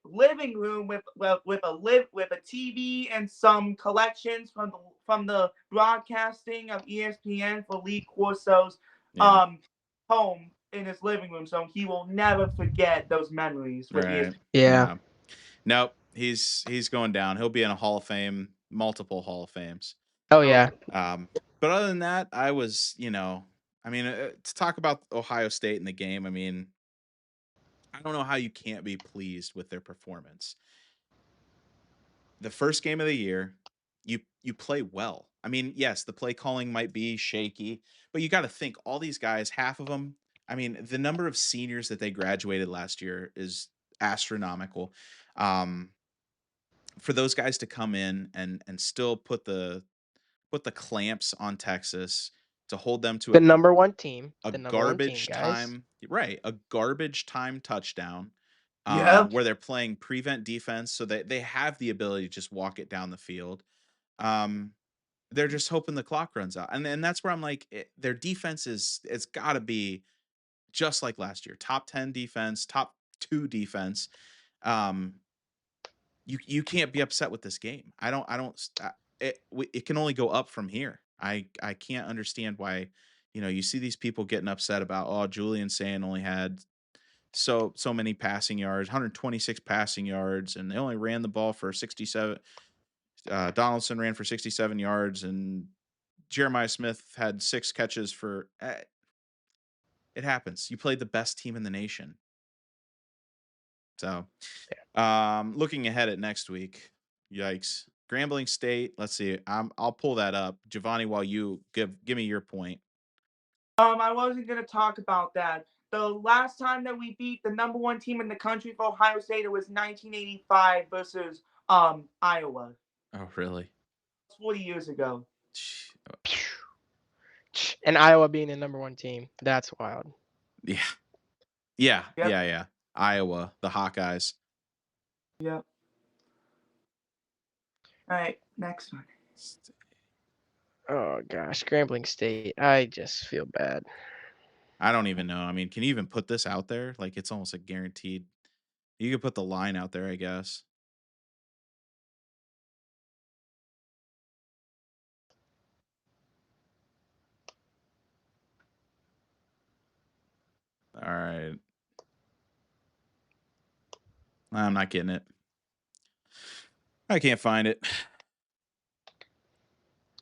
living room with a TV and some collections from the broadcasting of ESPN for Lee Corso's home in his living room, so he will never forget those memories with ESPN. Yeah. Nope, he's going down. He'll be in a Hall of Fame, multiple Hall of Fames. Oh yeah. But other than that, I was, to talk about Ohio State in the game, I mean, I don't know how you can't be pleased with their performance. The first game of the year, you play well. I mean, yes, the play calling might be shaky, but you got to think all these guys, half of them, I mean, the number of seniors that they graduated last year is astronomical. For those guys to come in and still put the clamps on Texas to hold them to the number one team, a the number garbage one team, guys. time, right? A garbage time touchdown, where they're playing prevent defense, so that they have the ability to just walk it down the field. They're just hoping the clock runs out, and that's where I'm like, their defense it's got to be just like last year, top 10 defense, top 2 defense. You can't be upset with this game. It can only go up from here. I can't understand why, you see these people getting upset about, Julian Sand only had so many passing yards, 126 passing yards, and they only ran the ball for 67. Donaldson ran for 67 yards, and Jeremiah Smith had 6 catches for. It happens. You played the best team in the nation. So, looking ahead at next week, yikes. Grambling State, let's see. I'll pull that up. Giovanni, while you give me your point. I wasn't going to talk about that. The last time that we beat the number 1 team in the country for Ohio State, it was 1985 versus Iowa. Oh, really? 40 years ago. And Iowa being the number 1 team. That's wild. Yeah. Yep. Yeah. Iowa, the Hawkeyes. Yep. All right, next one. Oh gosh, Grambling State. I just feel bad. I don't even know. I mean, can you even put this out there? Like, it's almost like guaranteed. You could put the line out there, I guess. All right. I'm not getting it. I can't find it.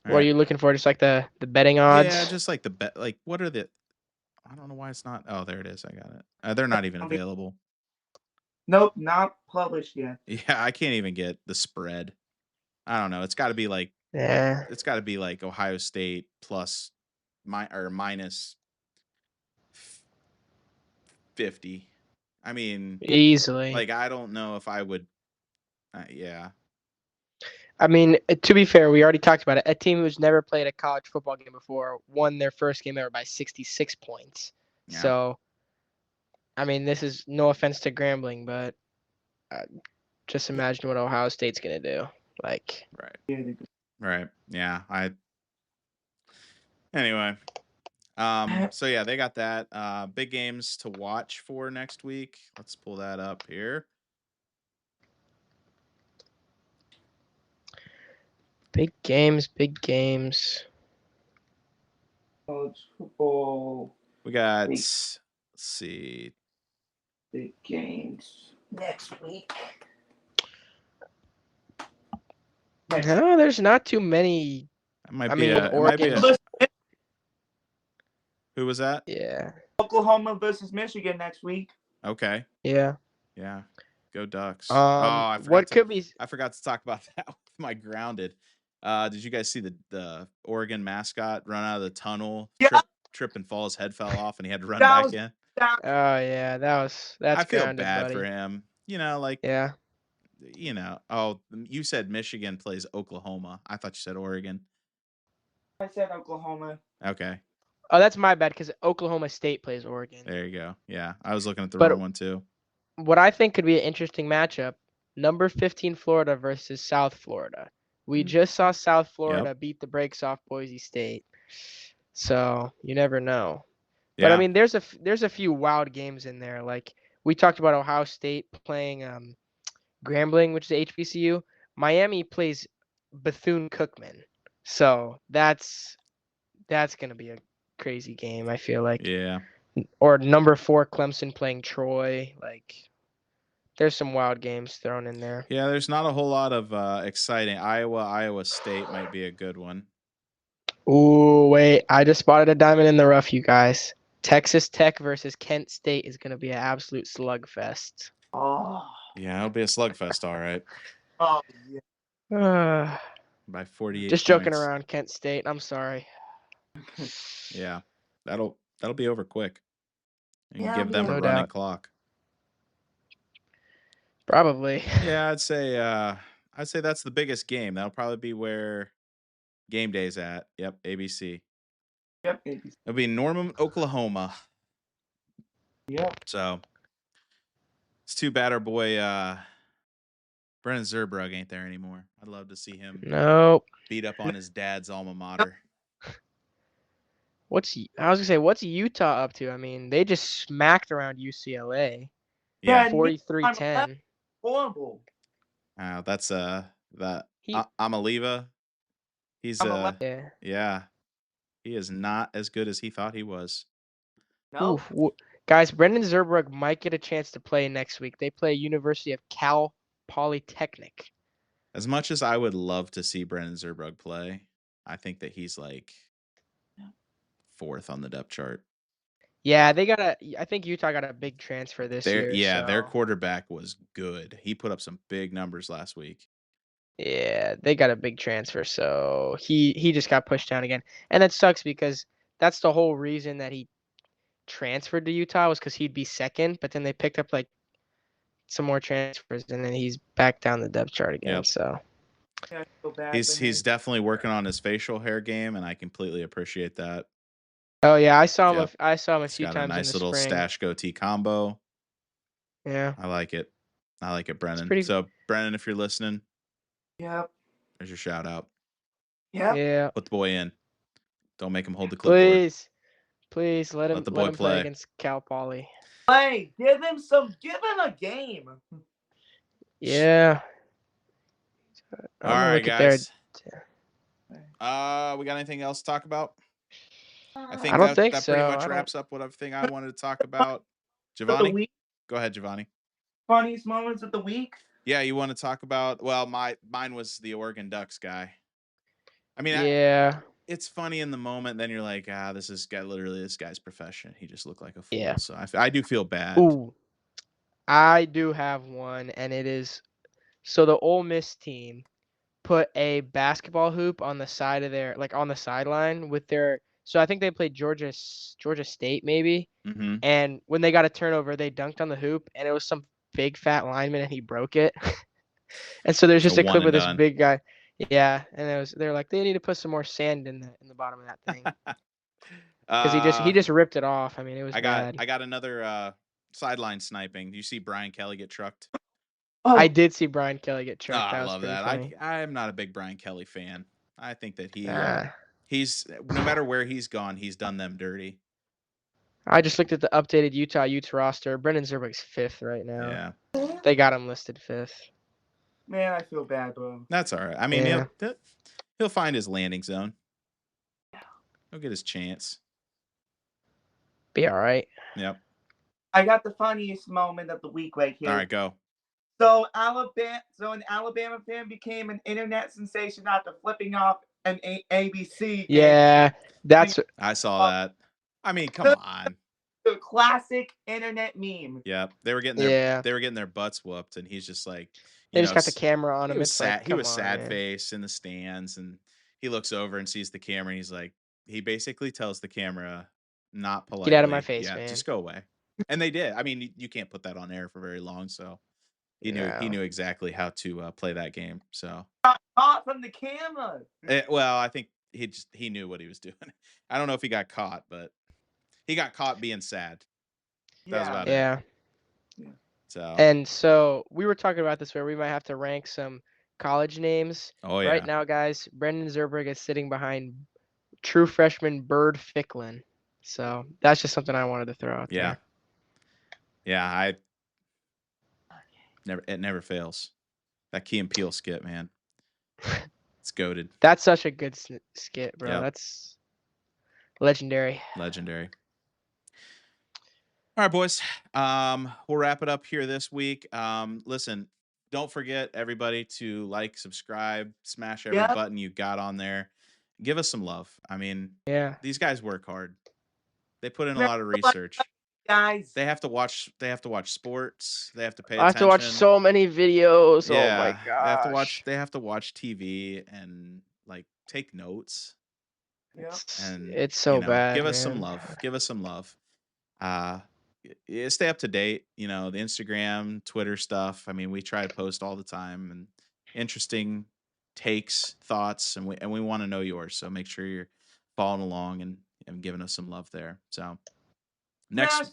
What are you looking for? Just like the betting odds? Yeah, just like the bet. Like, what are the? I don't know why it's not. Oh, there it is. I got it. They're not even available. Nope, not published yet. Yeah, I can't even get the spread. I don't know. It's got to be like Yeah, Ohio State plus minus 50. I mean, easily. like I don't know if I would. Yeah. I mean, to be fair, we already talked about it. A team who's never played a college football game before won their first game ever by 66 points. Yeah. So, I mean, this is no offense to Grambling, but just imagine what Ohio State's gonna do. Like, Right. Yeah. Anyway. So yeah, they got that. Big games to watch for next week. Let's pull that up here. big games, big games. College football. We got. Let's see. Big games next week. No, there's not too many. It might I be mean, with it might be Oregon. Who was that? Yeah. Oklahoma versus Michigan next week. Okay. Yeah. Yeah. Go Ducks. I forgot to talk about that with my grounded. Did you guys see the Oregon mascot run out of the tunnel, Yeah. trip and fall? His head fell off, and he had to run back in. Oh yeah, that's I feel grounded, bad buddy. for him. Like yeah. Oh, you said Michigan plays Oklahoma. I thought you said Oregon. I said Oklahoma. Okay. Oh, that's my bad because Oklahoma State plays Oregon. There you go. Yeah, I was looking at the wrong one too. What I think could be an interesting matchup: number 15 Florida versus South Florida. We just saw South Florida beat the brakes off Boise State, so you never know. Yeah. But I mean, there's a few wild games in there. Like we talked about Ohio State playing Grambling, which is HBCU. Miami plays Bethune-Cookman, so that's gonna be a crazy game. I feel like. Yeah. Or number 4 Clemson playing Troy. Like, there's some wild games thrown in there. Yeah, there's not a whole lot of exciting. Iowa State might be a good one. Ooh, wait! I just spotted a diamond in the rough, you guys. Texas Tech versus Kent State is gonna be an absolute slugfest. Oh. Yeah, it'll be a slugfest, all right. Oh yeah. By 48. Just joking around, Kent State. I'm sorry. Yeah, that'll be over quick. You can Yeah, give them no a running doubt. clock. Probably. Yeah, I'd say that's the biggest game. That'll probably be where game day's at. Yep, ABC. Yep, ABC. It'll be Norman, Oklahoma. Yep. So it's too bad our boy Brennan Zurbrugg ain't there anymore. I'd love to see him beat up on his dad's alma mater. What's Utah up to? I mean, they just smacked around UCLA. Yeah, 43-10. Horrible. That's Amaliva. He's yeah. He is not as good as he thought he was. No. Guys, Brendan Zurbrugg might get a chance to play next week. They play University of Cal Polytechnic. As much as I would love to see Brendan Zurbrugg play, I think that he's like 4th on the depth chart. Yeah, I think Utah got a big transfer this year. Yeah, so. their quarterback was good. He put up some big numbers last week. Yeah, they got a big transfer, so he just got pushed down again. And that sucks because that's the whole reason that he transferred to Utah was because he'd be second, but then they picked up like some more transfers and then he's back down the depth chart again. Yep. So Yeah, I feel bad he's definitely working on his facial hair game, and I completely appreciate that. Oh yeah, I saw him. I saw him a few got times a nice in the little spring. stash goatee combo. Yeah, I like it, Brennan. pretty... So Brennan, if you're listening, yep, there's your shout out. Yep. Yeah, put the boy in. Don't make him hold the clipboard. Please let him play against Cal Poly. Play, give him a game. Yeah. All right, guys. We got anything else to talk about? I think that pretty much wraps up what everything I wanted to talk about. Giovanni, go ahead, Giovanni. Funniest moments of the week? Yeah, you want to talk about? Well, mine was the Oregon Ducks guy. I mean, yeah, it's funny in the moment. Then you're like, this guy's profession. He just looked like a fool. Yeah. So I do feel bad. Ooh, I do have one, and it is so the Ole Miss team put a basketball hoop on the side of their, like on the sideline with their. So I think they played Georgia State maybe, Mm-hmm. and when they got a turnover, they dunked on the hoop, and it was some big fat lineman, and he broke it. And so there's It's a just a one clip and of this done. big guy. Yeah, and they're like they need to put some more sand in the bottom of that thing because he just ripped it off. I mean, it was bad. I got another sideline sniping. Do you see Brian Kelly get trucked? I Oh, did see Brian Kelly get trucked. I That was love pretty that. funny. I'm not a big Brian Kelly fan. I think that Nah. he's no matter where he's gone, he's done them dirty. I just looked at the updated Utah Utes roster. Brendan Zerbeck's 5th right now. Yeah, They got him listed 5th. man, I feel bad, bro. that's all right. I mean, Yeah. he'll find his landing zone. He'll get his chance. Be all right. Yep. I got the funniest moment of the week right here. All right, go. So an Alabama fan became an internet sensation after flipping off an ABC. Yeah, that's I saw that. I mean, come on. The classic internet meme. Yeah, they were getting their butts whooped, and he's just like, they just got the camera on him. It's sad. like, He was come on, sad man. face in the stands, and he looks over and sees the camera, and he's like, he basically tells the camera, not politely, Get out of my face, yeah, man. just go away. And they did. I mean, you can't put that on air for very long, so he knew exactly how to play that game. So Caught from the camera. well, I think he knew what he was doing. I don't know if he got caught, but he got caught being sad. That was about it. Yeah. So And so we were talking about this where we might have to rank some college names. oh yeah. Right now, guys, Brendan Zerberg is sitting behind true freshman Bird Ficklin. So that's just something I wanted to throw out Yeah. there. Yeah, it never fails. That Key and Peele skit, man. It's goated. That's such a good skit, bro. Yep. That's legendary. Legendary. All right, boys. We'll wrap it up here this week. Listen, don't forget everybody to like, subscribe, smash every button you got on there. Give us some love. I mean, Yeah. these guys work hard. They put in a lot of research. Guys, They have to watch sports. They have to pay I have attention. to watch so many videos. Yeah, Oh my gosh. They have to watch TV and like take notes. And It's so bad. Give us some man. love. Give us some love. Stay up to date. The Instagram, Twitter stuff. I mean, we try to post all the time and interesting takes, thoughts, and we want to know yours. So make sure you're following along and giving us some love there. So next, smash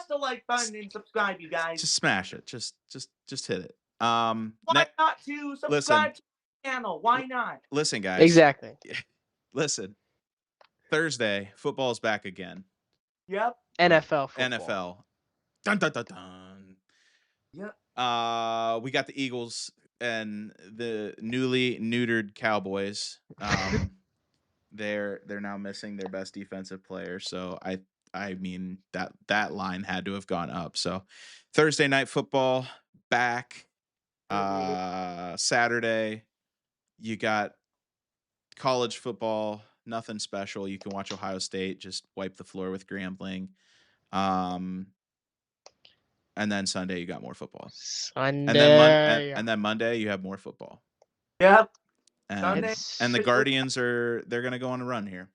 the like button and subscribe, you guys. just smash it. Just hit it. Why not to subscribe to the channel? Why not? Listen, guys. Exactly. Listen. Thursday, football's back again. Yep. NFL football. NFL. Dun dun dun dun. Yep. We got the Eagles and the newly neutered Cowboys. They're now missing their best defensive player, so I mean that line had to have gone up. So Thursday night football back. Saturday, you got college football. Nothing special. You can watch Ohio State just wipe the floor with Grambling. And then Sunday you got more football. Sunday. And then Monday you have more football. Yep. And the Guardians they're gonna go on a run here.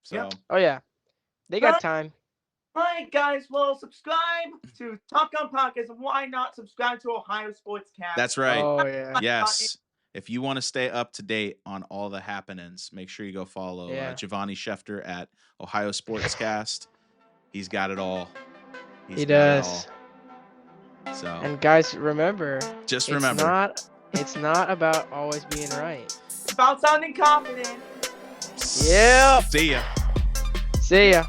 So Yep. Oh yeah. They got time. All right, guys. Well, subscribe to Top Gun Podcast, and why not subscribe to Ohio Sportscast? that's right. Oh yeah. Yes. If you want to stay up to date on all the happenings, make sure you go follow Giovanni Schefter at Ohio Sportscast. He's got it all. He does. So And guys, remember. Just remember. It's not about always being right. It's about sounding confident. Yep. See ya. See ya.